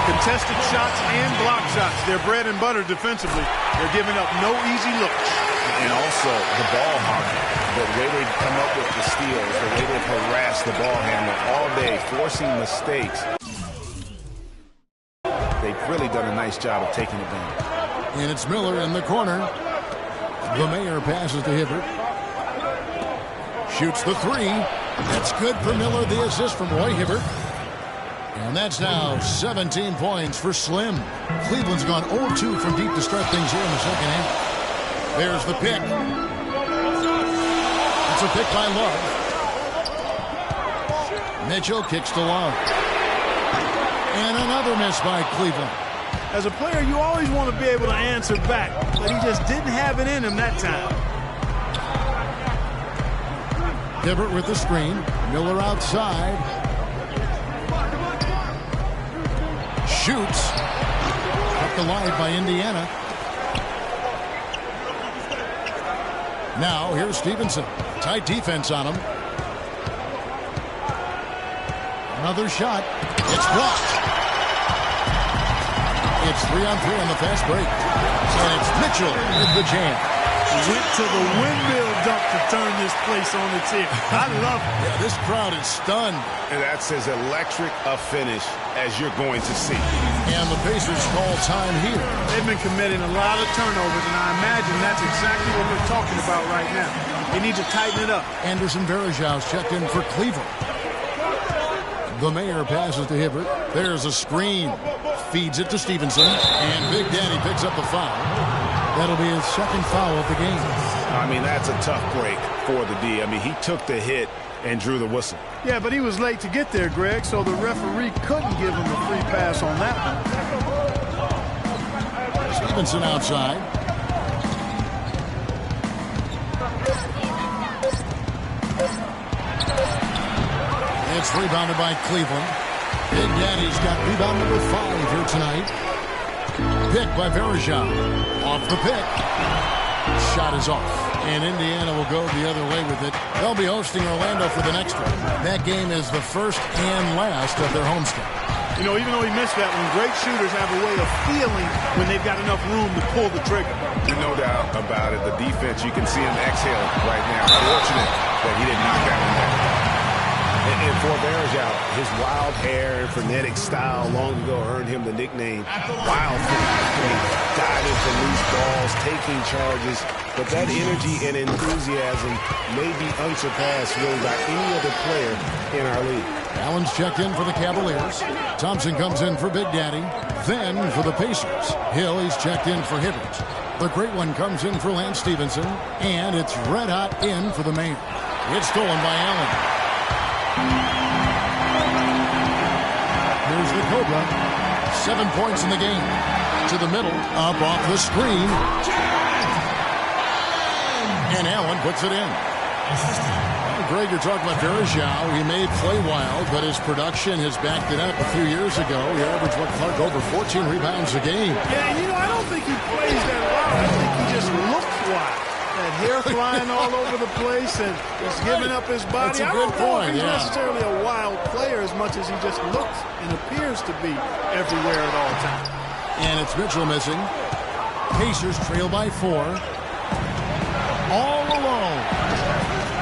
Contested shots and block shots. They're bread and butter defensively. They're giving up no easy looks. And also the ball hawking. The way they come up with the steals, the way they harass the ball handler all day, forcing mistakes. They've really done a nice job of taking advantage. And it's Miller in the corner. The Mayor passes to Hibbert. Shoots the 3. That's good for Miller. The assist from Roy Hibbert. And that's now 17 points for Slim. Cleveland's gone 0-2 from deep to start things here in the second half. There's the pick. It's a pick by Love. Mitchell kicks to Love. And another miss by Cleveland. As a player, you always want to be able to answer back, but he just didn't have it in him that time. Hibbert with the screen. Miller outside. Shoots. Kept alive by Indiana. Now, here's Stevenson. Tight defense on him. Another shot. It's blocked. It's 3-on-3 on the fast break. And it's Mitchell with the jam. Went to the windmill dunk to turn this place on its head. I love it. Yeah, this crowd is stunned. And that's as electric a finish as you're going to see. And the Pacers call time here. They've been committing a lot of turnovers, and I imagine that's exactly what we're talking about right now. They need to tighten it up. Anderson Varejão's checked in for Cleveland. The Mayor passes to Hibbert. There's a screen. Feeds it to Stevenson. And Big Daddy picks up the foul. That'll be his second foul of the game. I mean, that's a tough break for the D. I mean, he took the hit and drew the whistle. Yeah, but he was late to get there, Greg, so the referee couldn't give him a free pass on that one. Stevenson outside. It's rebounded by Cleveland. Big Daddy's got rebound number 5 here tonight. Pick by Varejão. Off the pick. Shot is off. And Indiana will go the other way with it. They'll be hosting Orlando for the next one. That game is the first and last of their homestand. You know, even though he missed that one, great shooters have a way of feeling when they've got enough room to pull the trigger. No doubt about it. The defense, you can see him exhale right now. Fortunate that he didn't knock that one down. And for Varejão, his wild hair and frenetic style long ago earned him the nickname Wildfire. Diving for loose balls, taking charges, but that energy and enthusiasm may be unsurpassed really by any other player in our league. Allen's checked in for the Cavaliers. Thompson comes in for Big Daddy. Then for the Pacers, Hill, he's checked in for Hibbert. The great one comes in for Lance Stevenson, and it's red hot in for the Mayor. It's stolen by Allen. Here's the Cobra. 7 points in the game. To the middle, up off the screen. And Allen puts it in. Well, Greg, you're talking about Varejão. He may play wild, but his production has backed it up. A few years ago, he averaged, Clark, over 14 rebounds a game. Yeah, you know, I don't think he plays that wild. I think he just looks wild. That hair flying all over the place and he's giving up his body. That's a good point, he's necessarily a wild player as much as he just looks and appears to be everywhere at all times. And it's Mitchell missing. Pacers trail by 4. All alone.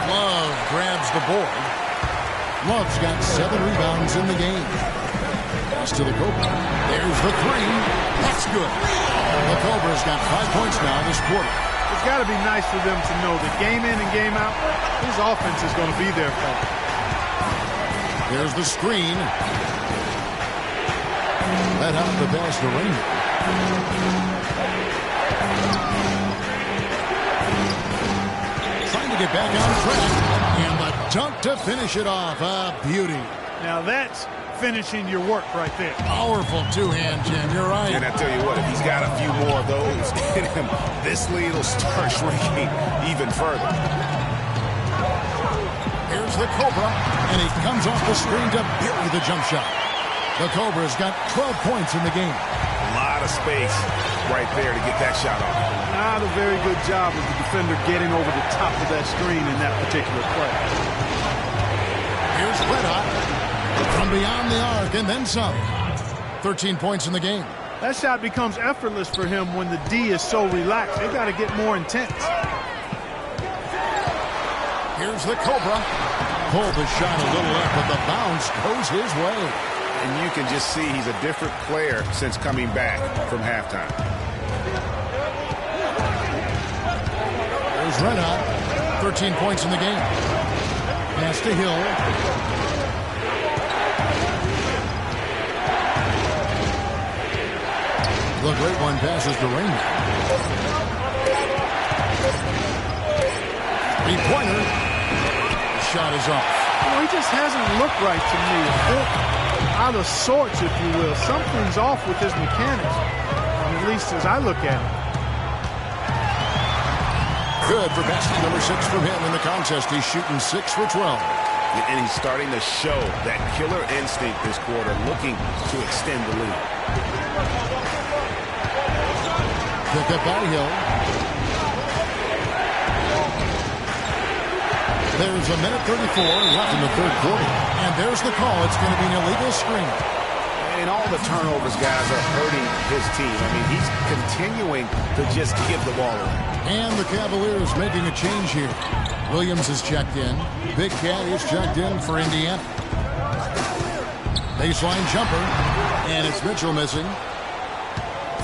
Love grabs the board. Love's got 7 rebounds in the game. Pass to the Cobra. There's the 3. That's good. The Cobra's got 5 points now this quarter. It's got to be nice for them to know that game in and game out, his offense is going to be there for them. There's the screen. Let out the pass to Raymond. Trying to get back on track. And the dunk to finish it off. A beauty. Now that's finishing your work right there. Powerful two-hand jam. You're right. And I tell you what, if he's got a few more of those in him, this lead will start shrinking even further. Here's the Cobra, and he comes off the screen to bury the jump shot. The Cobra's got 12 points in the game. A lot of space right there to get that shot off. Not a very good job of the defender getting over the top of that screen in that particular play. Here's Red Hot. From beyond the arc and then some. 13 points in the game. That shot becomes effortless for him when the D is so relaxed. They've got to get more intense. Here's the Cobra. Pulled the shot a little up, but the bounce goes his way. And you can just see he's a different player since coming back from halftime. There's Red Hot. 13 points in the game. Pass to Hill. The great one passes to Raymond. 3-pointer. Shot is off. You know, he just hasn't looked right to me. A bit out of sorts, if you will. Something's off with his mechanics, at least as I look at it. Good for basket number 6 from him in the contest. He's shooting 6 for 12. And he's starting to show that killer instinct this quarter, looking to extend the lead. Pick up by Hill. There's a minute 34 left in the third quarter. And there's the call. It's going to be an illegal screen. And all the turnovers, guys, are hurting his team. I mean, he's continuing to just give the ball away. And the Cavaliers making a change here. Williams is checked in. Big Cat is checked in for Indiana. Baseline jumper. And it's Mitchell missing.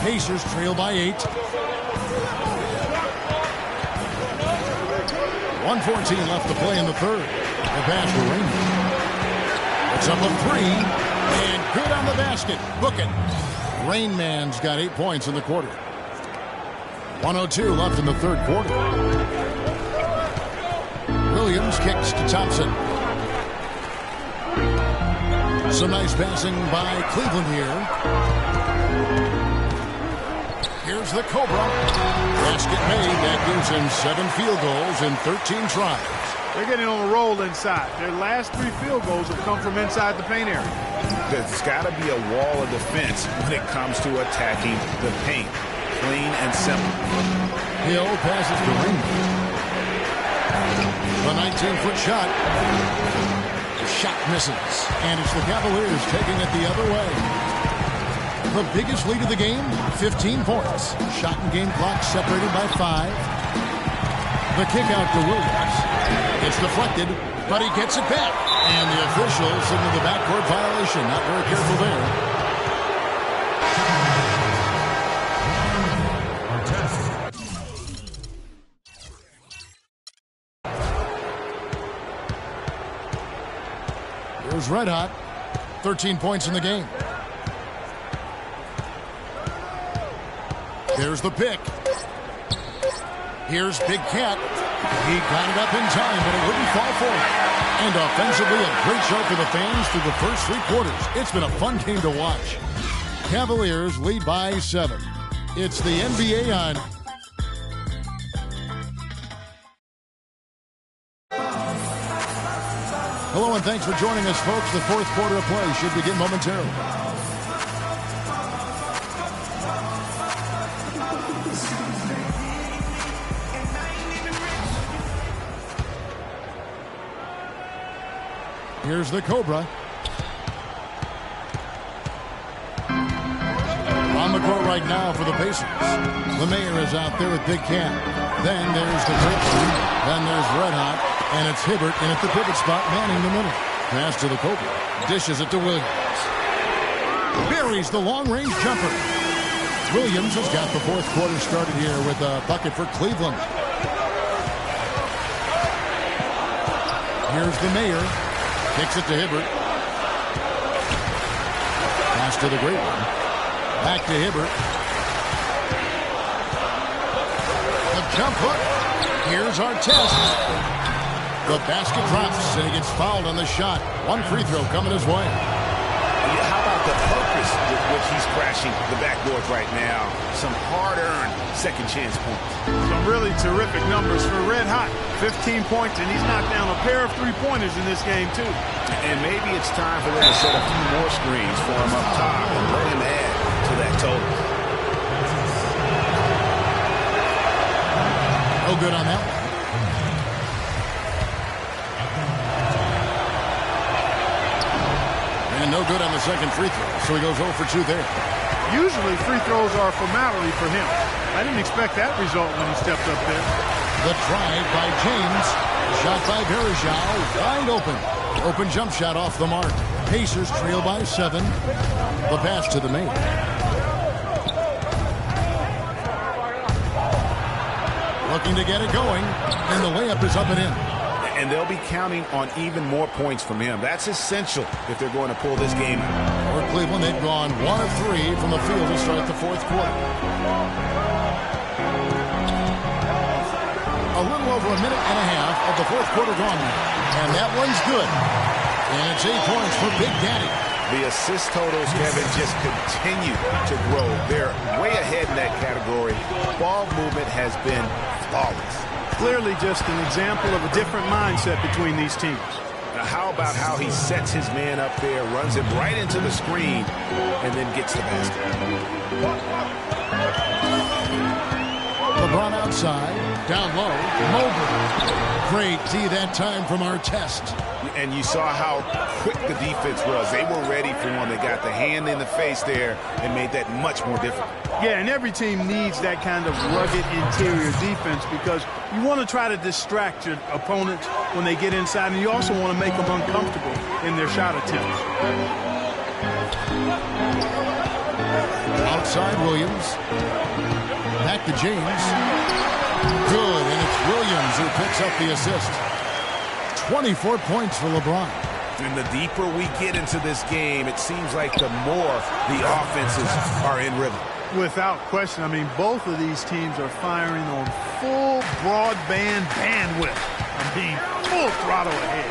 Pacers trail by 8. 1:14 left to play in the third. The pass to Rainman. It's up a 3. And good on the basket. Book it. Rain Man's got 8 points in the quarter. 1:02 left in the third quarter. Williams kicks to Thompson. Some nice passing by Cleveland here. Here's the Cobra. Basket made. That gives him 7 field goals in 13 tries. They're getting on a roll inside. Their last 3 field goals have come from inside the paint area. There's got to be a wall of defense when it comes to attacking the paint. Clean and simple. Hill passes to Rainman. The 19-foot shot. The shot misses. And it's the Cavaliers taking it the other way. The biggest lead of the game, 15 points. Shot and game clock separated by 5. The kick out to Williams. It's deflected, but he gets it back. And the official signaled the backcourt violation. Not very careful there. Here's Red Hot. 13 points in the game. There's the pick. Here's Big Cat. He got it up in time, but it wouldn't fall for him. And offensively, a great show for the fans through the first 3 quarters. It's been a fun game to watch. Cavaliers lead by 7. It's the NBA on. Hello and thanks for joining us, folks. The fourth quarter of play should begin momentarily. Here's the Cobra. On the court right now for the Pacers. The Mayor is out there with Big Cat. Then there's the Griffin. Then there's Red Hot. And it's Hibbert in at the pivot spot, manning the middle. Pass to the Cobra. Dishes it to Williams. Buries the long-range jumper. Williams has got the fourth quarter started here with a bucket for Cleveland. Here's the Mayor. Kicks it to Hibbert. Pass to the great one. Back to Hibbert. The jump hook. Here's Artest. The basket drops, and he gets fouled on the shot. 1 free throw coming his way. How about the purpose with which he's crashing the backboards right now? Some hard-earned second-chance points. Some really terrific numbers for Red Hot. 15 points, and he's knocked down a pair of 3-pointers in this game, too. And maybe it's time for them to set a few more screens for him up top and let him add to that total. No good on that one. And no good on the second free throw, so he goes 0 for 2 there. Usually free throws are a formality for him. I didn't expect that result when he stepped up there. The drive by James. Shot by Varejao. Wide open. Open jump shot off the mark. Pacers trail by 7. The pass to the Mayor. Looking to get it going. And the layup is up and in. And they'll be counting on even more points from him. That's essential if they're going to pull this game out. For Cleveland, they've gone 1 of 3 from the field to start the fourth quarter. A little over a minute and a half of the fourth quarter gone now. And that one's good. And it's 8 points for Big Daddy. The assist totals, Kevin, just continue to grow. They're way ahead in that category. Ball movement has been flawless. Clearly just an example of a different mindset between these teams. how about how he sets his man up there, runs him right into the screen, and then gets the basket. LeBron outside, down low, Mobley. Great D that time from Artest. And you saw how quick the defense was. They were ready for him. They got the hand in the face there and made that much more difficult. Yeah, and every team needs that kind of rugged interior defense because you want to try to distract your opponents when they get inside, and you also want to make them uncomfortable in their shot attempts. Outside Williams. Back to James. Good, and it's Williams who picks up the assist. 24 points for LeBron. And the deeper we get into this game, it seems like the more the offenses are in rhythm. Without question. I mean, both of these teams are firing on full broadband bandwidth. I mean, full throttle ahead.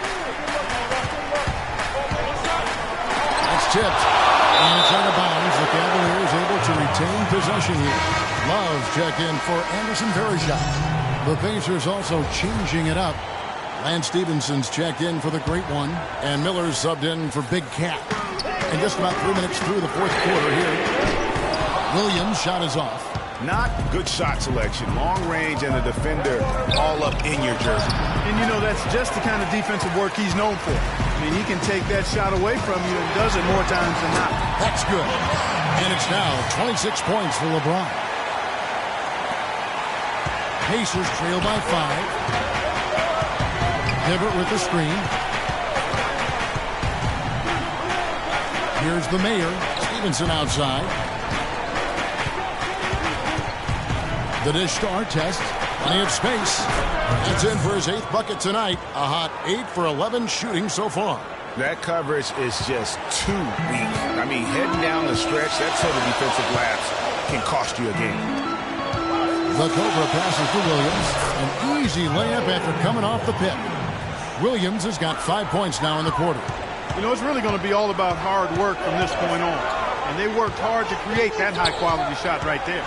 It's tipped. And it's out of bounds. The Cavaliers able to retain possession here. Love check in for Anderson Varejao. The Pacers also changing it up. Lance Stephenson's checked in for the Great One. And Miller's subbed in for Big Cat. And just about 3 minutes through the fourth quarter here. Williams' shot is off. Not good shot selection. Long range and the defender all up in your jersey. And, you know, that's just the kind of defensive work he's known for. I mean, he can take that shot away from you and does it more times than not. That's good. And it's now 26 points for LeBron. Pacers trail by 5. Hibbert with the screen. Here's the Mayor. Stevenson outside. The dish to Artest. Plenty of space. That's in for his 8th bucket tonight. A hot 8 for 11 shooting so far. That coverage is just too weak. I mean, heading down the stretch, that sort of defensive lapse can cost you a game. The Cobra passes to Williams. An easy layup after coming off the pit. Williams has got 5 points now in the quarter. You know, it's really going to be all about hard work from this point on. And they worked hard to create that high-quality shot right there.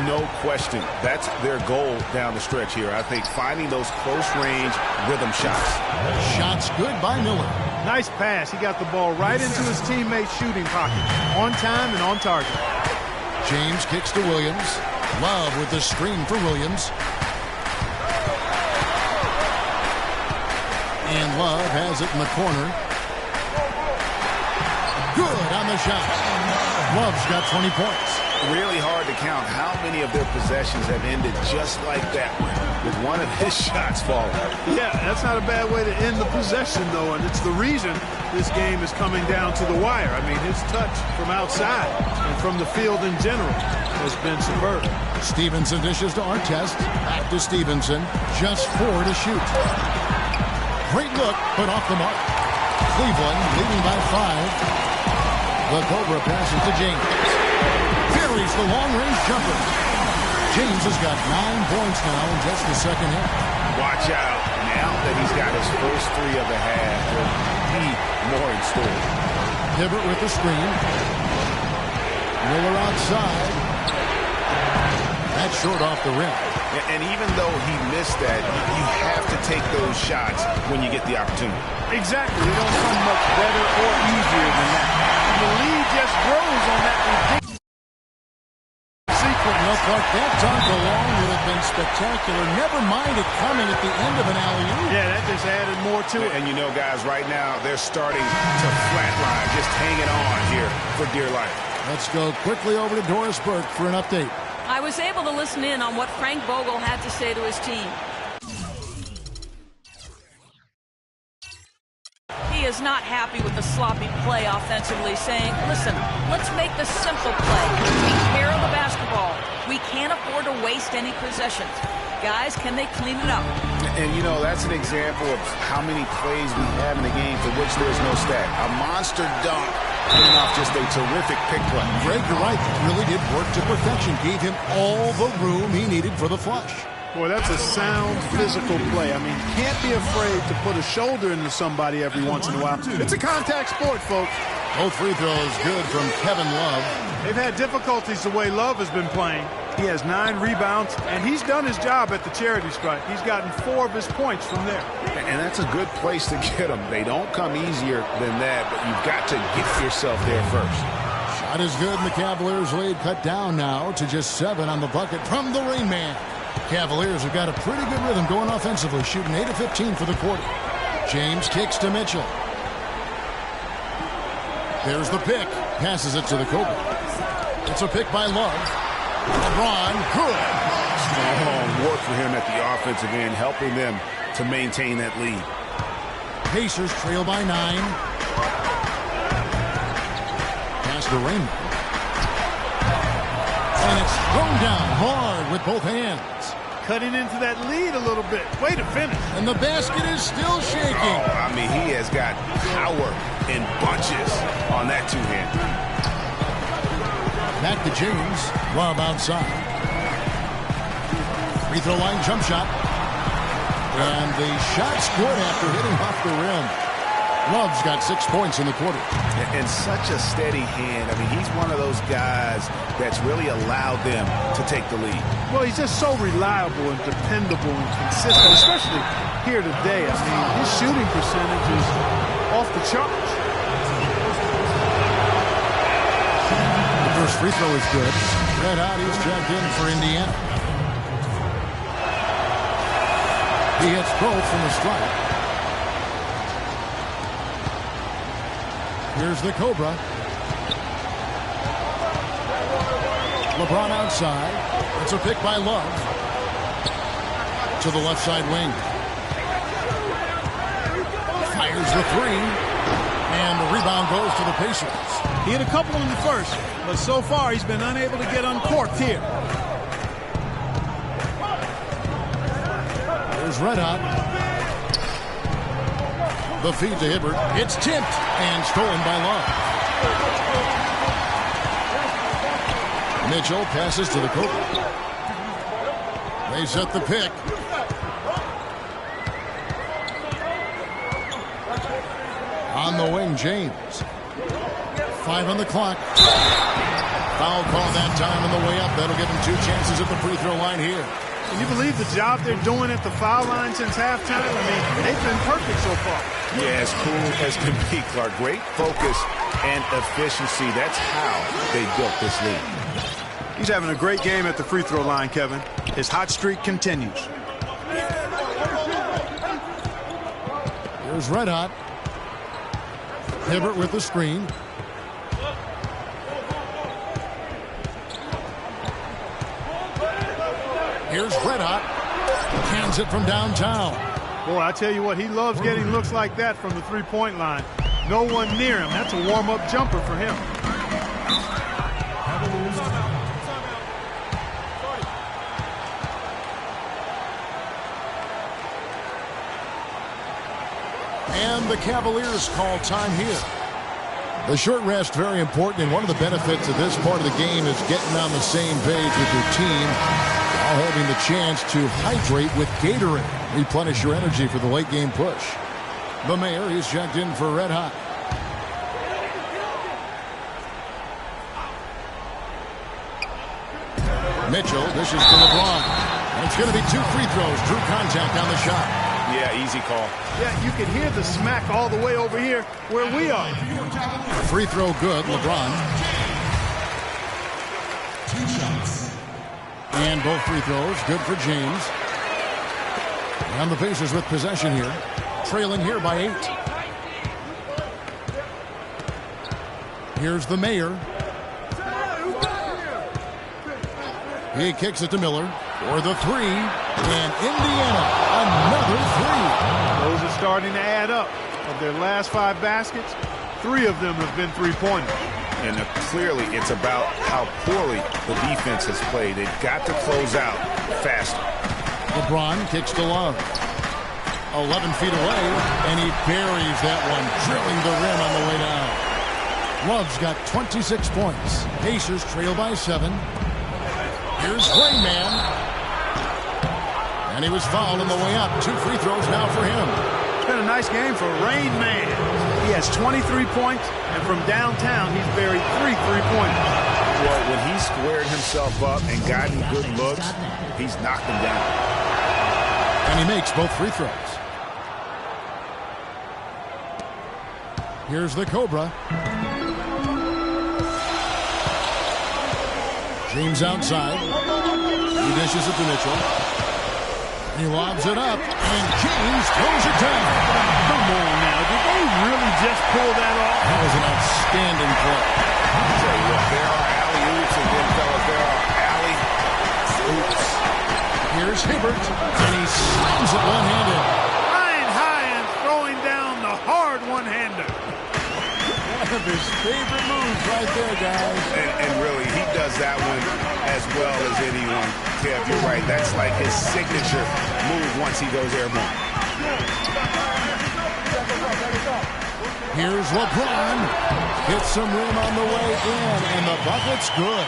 No question. That's their goal down the stretch here. I think finding those close-range rhythm shots. Shots good by Miller. Nice pass. He got the ball right into his teammate's shooting pocket. On time and on target. James kicks to Williams. Love with the screen for Williams. And Love has it in the corner. Good on the shot. Love's got 20 points. Really hard to count how many of their possessions have ended just like that one, with one of his shots falling. Yeah, that's not a bad way to end the possession, though, and it's the reason this game is coming down to the wire. I mean, his touch from outside and from the field in general has been superb. Stevenson dishes to Artest. Back to Stevenson. Just 4 to shoot. Great look, but off the mark. Cleveland leading by 5. The Cobra passes to James. Buries the long-range jumper. James has got 9 points now in just the second half. Watch out. Now that he's got his first 3 of the half, there'll be more in store. Hibbert with the screen. Miller outside. That's short off the rim. And even though he missed that, you have to take those shots when you get the opportunity. Exactly. They don't come much better or easier than that. And the lead just grows on that ridiculous sequence. Look like that dunk alone would have been spectacular. Never mind it coming at the end of an alley-oop. Yeah, that just added more to it. And you know, guys, right now, they're starting to flatline, just hanging on here for dear life. Let's go quickly over to Doris Burke for an update. I was able to listen in on what Frank Vogel had to say to his team. He is not happy with the sloppy play offensively, saying, listen, let's make the simple play. Take care of the basketball. We can't afford to waste any possessions. Guys, can they clean it up? And, you know, that's an example of how many plays we have in the game for which there's no stat. A monster dunk coming off just a terrific pick play. Greg, you're right. It really did work to perfection. Gave him all the room he needed for the flush. Boy, that's a sound physical play. I mean, you can't be afraid to put a shoulder into somebody every once in a while. It's a contact sport, folks. Both free throws good from Kevin Love. They've had difficulties the way Love has been playing. He has 9 rebounds, and he's done his job at the charity stripe. He's gotten 4 of his points from there. And that's a good place to get them. They don't come easier than that, but you've got to get yourself there first. Shot is good, and the Cavaliers lead cut down now to just 7 on the bucket from the Rain Man. Cavaliers have got a pretty good rhythm going offensively, shooting 8 of 15 for the quarter. James kicks to Mitchell. There's the pick. Passes it to the Cobra. It's a pick by Love. LeBron, good. Strong work for him at the offensive end, helping them to maintain that lead. Pacers trail by 9. Pass to Raymond. And it's thrown down hard with both hands. Cutting into that lead a little bit. Way to finish. And the basket is still shaking. Oh, I mean, he has got power in bunches on that two-hand. Back to James. Love outside. Free throw line jump shot. And the shot's good after hitting off the rim. Love's got 6 points in the quarter. And such a steady hand. I mean, he's one of those guys that's really allowed them to take the lead. Well, he's just so reliable and dependable and consistent, especially here today. I mean, his shooting percentage is off the charts. The first free throw is good. Red Hot, he's checked in for Indiana. He hits both from the stripe. Here's the Cobra. LeBron outside. It's a pick by Love. To the left side wing. Fires the 3. And the rebound goes to the Pacers. He hit a couple in the first, but so far he's been unable to get uncorked here. There's Red Hot. The feed to Hibbert. It's tipped and stolen by Love. Mitchell passes to the Cobra. They set the pick. On the wing, James. 5 on the clock. Foul call that time on the way up. That'll give him 2 chances at the free throw line here. Can you believe the job they're doing at the foul line since halftime? I mean, they've been perfect so far. Yeah, as cool as can be, Clark. Great focus and efficiency. That's how they built this lead. He's having a great game at the free throw line, Kevin. His hot streak continues. Here's Red Hot. Hibbert with the screen. Here's Red Hot. Hands it from downtown. Boy, I tell you what, he loves getting looks like that from the three-point line. No one near him. That's a warm-up jumper for him. And the Cavaliers call time here. The short rest, very important, and one of the benefits of this part of the game is getting on the same page with your team while having the chance to hydrate with Gatorade. Replenish your energy for the late game push. The Mayor, he's checked in for Red Hot. Mitchell, this is to LeBron. And it's going to be 2 free throws. Drew contact on the shot. Yeah, easy call. Yeah, you can hear the smack all the way over here where we are. Free throw good, LeBron. 2 shots. And both free throws good for James. And the Pacers with possession here. Trailing here by 8. Here's the Mayor. He kicks it to Miller for the 3. And Indiana, another 3. Those are starting to add up. Of their last 5 baskets, 3 of them have been three-pointers. And clearly it's about how poorly the defense has played. They've got to close out faster. LeBron kicks to Love. 11 feet away, and he buries that one, drilling the rim on the way down. Love's got 26 points. Pacers trail by 7. Here's Rayman. And he was fouled on the way up. 2 free throws now for him. It's been a nice game for Rain Man. He has 23 points, and from downtown, he's buried 3 three-pointers. Well, when he squared himself up and gotten good looks, he's knocked him down. And he makes both free throws. Here's the Cobra. James outside. He dishes it to Mitchell. He lobs it up, and James throws it down. Come on now. Did they really just pull that off? That was an outstanding play. I'll tell you what, there are alley-oops, and then, fellas, there are alley-oops. Here's Hibbert, and he slams it one-handed. Flying high and throwing down the hard one-hander. One of his favorite moves right there, guys. And really, he does that one as well as anyone. Kev, you're right. That's like his signature move once he goes airborne. Here's LeBron. Hits some rim on the way in, and the bucket's good.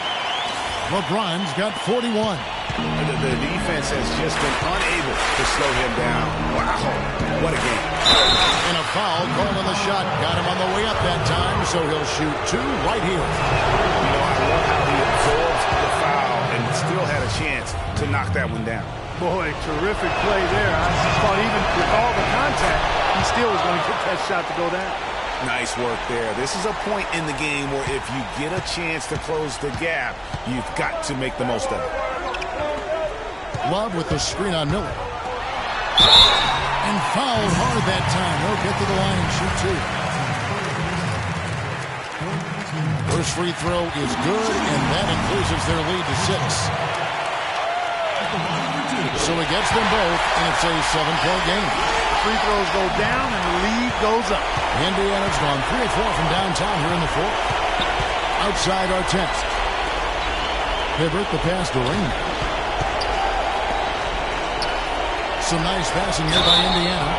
LeBron's got 41. The defense has just been unable to slow him down. Wow, what a game. And a foul called on the shot. Got him on the way up that time, so he'll shoot two right here. You know, I love how he absorbed the foul and still had a chance to knock that one down. Boy, terrific play there. I thought even with all the contact, he still was going to get that shot to go down. Nice work there. This is a point in the game where if you get a chance to close the gap, you've got to make the most of it. Love with the screen on Miller. And fouled hard that time. He'll get to the line and shoot two. First free throw is good, and that increases their lead to 6. So he gets them both, and it's a 7-point game. The free throws go down, and the lead goes up. Indiana's gone 3 of 4 from downtown here in the fourth. Outside Artest. Hibbert, the pass to Rain. Some nice passing here by Indiana.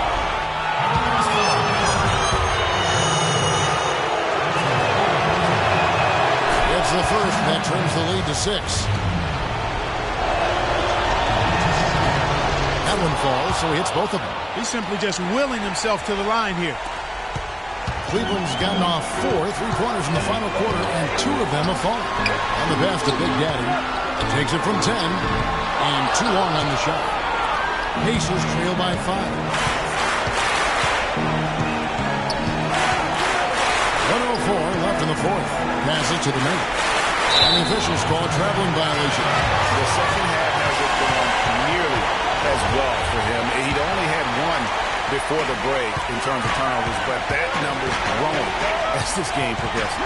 It's the first that trims the lead to 6. That one falls, so he hits both of them. He's simply just willing himself to the line here. Cleveland's gotten off 4 3-pointers in the final quarter, and 2 of them have fallen. On the pass to Big Daddy. Takes it from 10, and too long on the shot. Pacers trail by 5. 1:04 left in the fourth. Pass it to the middle. And the officials call a traveling violation. The second half hasn't gone nearly as well for him. He'd only had one before the break in terms of turnovers, but that number's growing as this game progresses.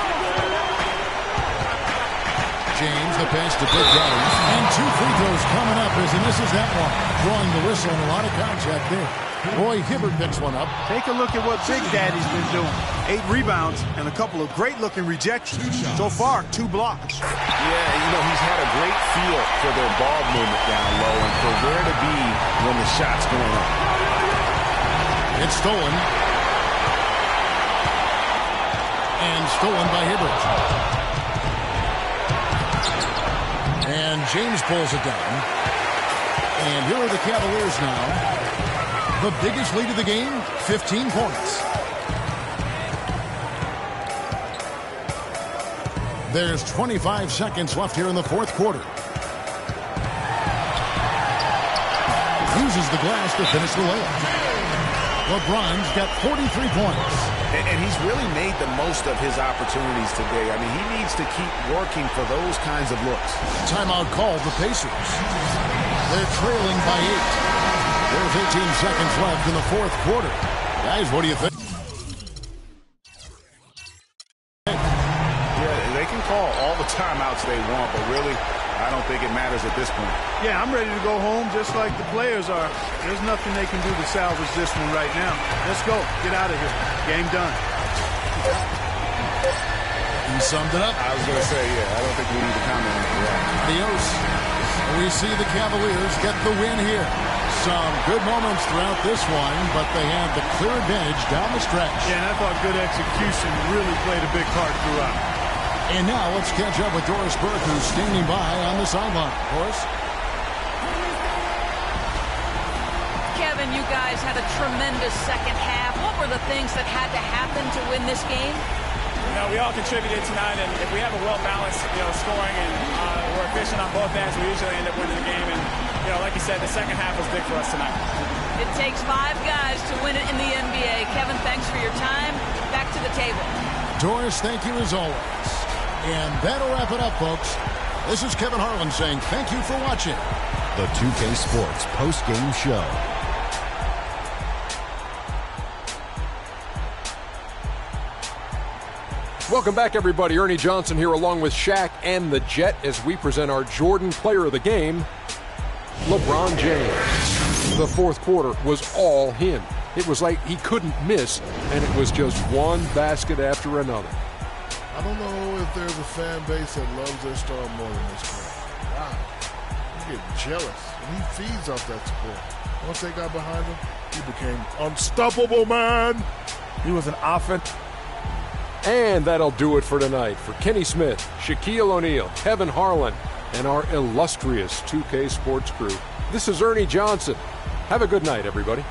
James, the pass to Big Daddy. And 2 free throws coming up as he misses that one. Drawing the whistle and a lot of contact there. Roy Hibbert picks one up. Take a look at what Big Daddy's been doing. 8 rebounds and a couple of great-looking rejections. So far, 2 blocks. Yeah, you know, he's had a great feel for their ball movement down low and for where to be when the shot's going up. It's stolen. And stolen by Hibbert. And James pulls it down. And here are the Cavaliers now. The biggest lead of the game, 15 points. There's 25 seconds left here in the fourth quarter. Uses the glass to finish the layup. LeBron's got 43 points. And he's really made the most of his opportunities today. I mean, he needs to keep working for those kinds of looks. Timeout called the Pacers. They're trailing by 8. There's 18 seconds left in the fourth quarter. Guys, what do you think? Yeah, they can call all the timeouts they want, but really, I don't think it matters at this point. Yeah, I'm ready to go home just like the players are. There's nothing they can do to salvage this one right now. Let's go. Get out of here. Game done. He summed it up. I was going to say, yeah, I don't think we need to comment on that. Adios. We see the Cavaliers get the win here. Some good moments throughout this one, but they had the clear advantage down the stretch. Yeah, and I thought good execution really played a big part throughout. And now let's catch up with Doris Burke, who's standing by on the sideline. Doris? Kevin, you guys had a tremendous second half. What were the things that had to happen to win this game? we all contributed tonight, and if we have a well-balanced, scoring and we're efficient on both ends, we usually end up winning the game. And, like you said, the second half was big for us tonight. It takes 5 guys to win it in the NBA. Kevin, thanks for your time. Back to the table. Doris, thank you as always. And that'll wrap it up, folks. This is Kevin Harlan saying thank you for watching the 2K Sports post-game show. Welcome back, everybody. Ernie Johnson here along with Shaq and the Jet as we present our Jordan Player of the Game, LeBron James. The fourth quarter was all him. It was like he couldn't miss, and it was just one basket after another. I don't know if there's a fan base that loves their star more than this guy. Wow. You get jealous, and he feeds off that support. Once they got behind him, he became unstoppable, man. He was an offense. And that'll do it for tonight. For Kenny Smith, Shaquille O'Neal, Kevin Harlan, and our illustrious 2K Sports crew, this is Ernie Johnson. Have a good night, everybody.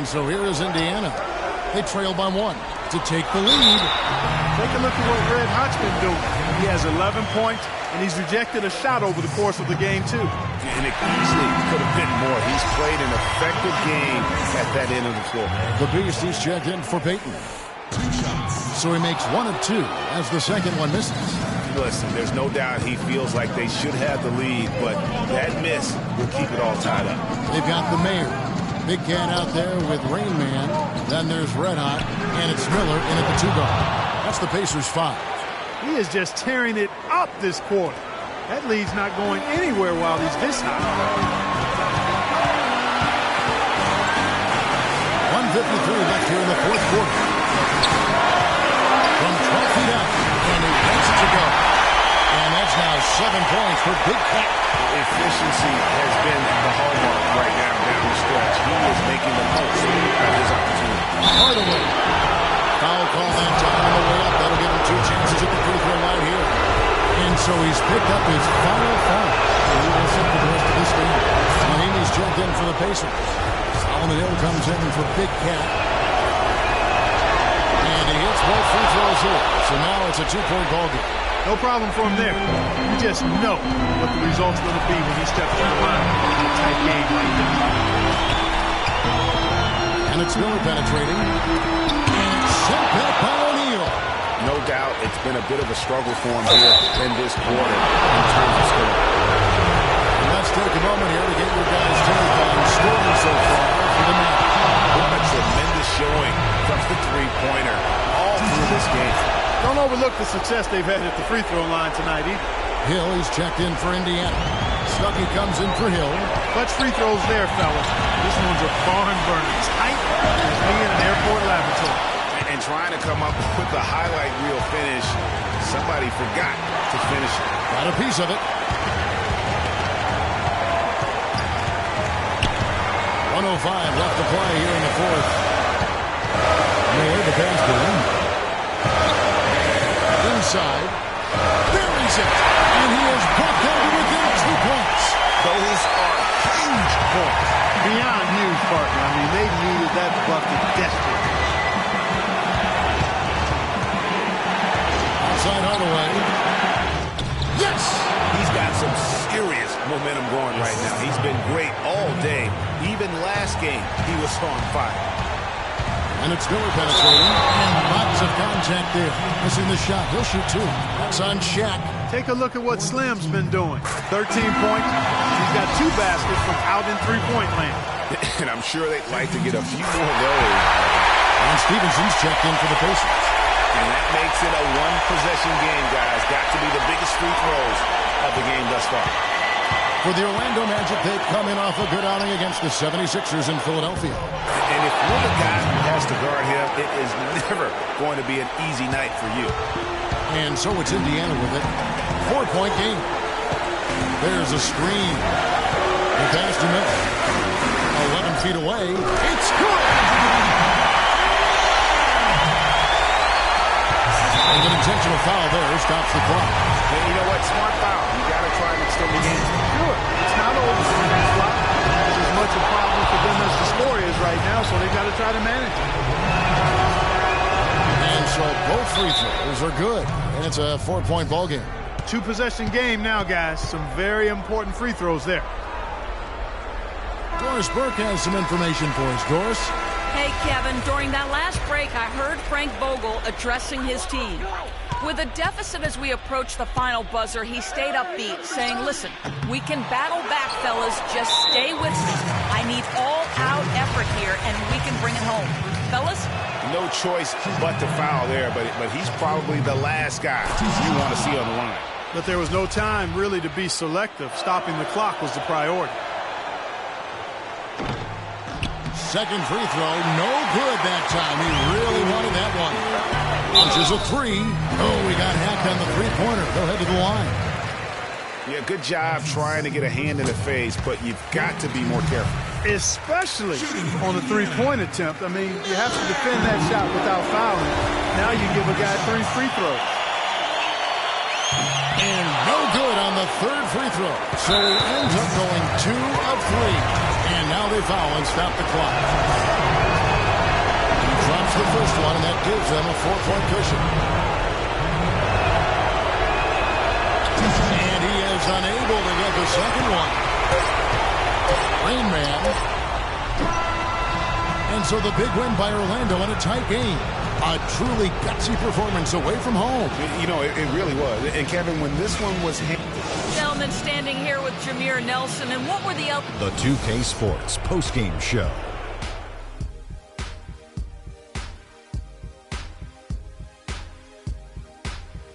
so here is Indiana. They trail by 1 to take the lead. Take a look at what Red Hot's been doing. He has 11 points, and he's rejected a shot over the course of the game, too. And it easily could have been more. He's played an effective game at that end of the floor. The Beast is checked in for Peyton. So he makes 1 of 2 as the second one misses. Listen, there's no doubt he feels like they should have the lead, but that miss will keep it all tied up. They've got the Mayor. Big Cat out there with Rain Man. Then there's Red Hot, and it's Miller in at the 2-guard. That's the Pacers' 5. He is just tearing it up this quarter. That lead's not going anywhere while he's this high. 1:53 left here in the fourth quarter. From 12 feet out, and he wants it to go. And that's now 7 points for Big Cat. Efficiency has been the hallmark right now down the stretch. He is making the most of his opportunity. Hardaway. Foul call that time on the way up. That'll give him 2 chances at the free throw line here. And so he's picked up his final foul. And he will sit for the rest of this game. Mahinmi's checked in for the Pacers. Solomon Hill comes in for Big Cat. And he hits both free throws here. So now it's a 2-point ball game. No problem for him there. You just know what the result's going to be when he steps to the line in a tight game like this. And it's Miller penetrating. And it's sent back by O'Neal. No doubt it's been a bit of a struggle for him here in this quarter in terms of scoring. And let's take a moment here to get your guys' take on scoring so far for the match. What a tremendous showing from the three-pointer all through this game. Don't overlook the success they've had at the free throw line tonight either. Hill, he's checked in for Indiana. Stuckey comes in for Hill. Clutch free throws there, fellas. This one's a barn burner. Tight as me in an airport laboratory. And trying to come up with the highlight reel finish, somebody forgot to finish it. Got a piece of it. 1:05 left to play here in the fourth. Mayor, the pass to him. Inside. Buries it. And he is brought down to within 2 points. Those are huge points. Beyond huge, partner. I mean, they needed that bucket desperately. Outside Hardaway. Yes! He's got some serious momentum going right now. He's been great all day. Even last game, he was on fire. And it's Miller penetrating. And lots of contact there. Missing the shot. He'll shoot 2. That's on Shaq. Take a look at what Slim's been doing. 13 points. He's got 2 baskets from out in three-point land. And I'm sure they'd like to get a few more of those. And Stevenson's checked in for the Pacers. And that makes it a one-possession game, guys. Got to be the biggest free throws of the game thus far. For the Orlando Magic, they've come in off a good outing against the 76ers in Philadelphia. And if you're the guy who has to guard him, it is never going to be an easy night for you. And so it's Indiana with it. 4-point game. There's a screen. The pass to Miller. 11 feet away. It's good! And an intentional foul there stops the clock. And you know what? Smart foul. You got to try and extend the game. Sure. It's not over. It's as much a problem for them as the score is right now, so they've got to try to manage it. And so both free throws are good. And it's a 4-point ball game. 2-possession game now, guys. Some very important free throws there. Doris Burke has some information for us. Doris? Hey, Kevin, during that last break, I heard Frank Vogel addressing his team. With a deficit as we approach the final buzzer, he stayed upbeat, saying, listen, we can battle back, fellas. Just stay with me. I need all-out effort here, and we can bring it home. Fellas? No choice but to foul there, but he's probably the last guy you want to see on the line. But there was no time, really, to be selective. Stopping the clock was the priority. Second free throw, no good that time. He really wanted that one. Punches a 3. Oh, we got hacked on the three-pointer. They'll head to the line. Yeah, good job trying to get a hand in the face, but you've got to be more careful. Especially on the three-point attempt. I mean, you have to defend that shot without fouling. Now you give a guy 3 free throws. And no good on the third free throw. So he ends up going 2 of 3. And now they foul and stop the clock. gives them a 4-point cushion. And he is unable to get the second one. Rain Man. And so the big win by Orlando in a tight game. A truly gutsy performance away from home. You know, it really was. And Kevin, when this one was Gentlemen, standing here with Jameer Nelson, and what were the The 2K Sports postgame show.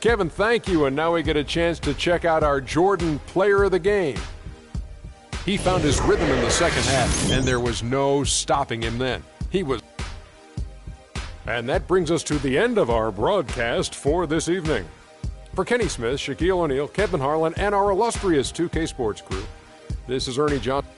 Kevin, thank you, and now we get a chance to check out our Jordan player of the game. He found his rhythm in the second half, and there was no stopping him then. He was. And that brings us to the end of our broadcast for this evening. For Kenny Smith, Shaquille O'Neal, Kevin Harlan, and our illustrious 2K Sports crew, this is Ernie Johnson.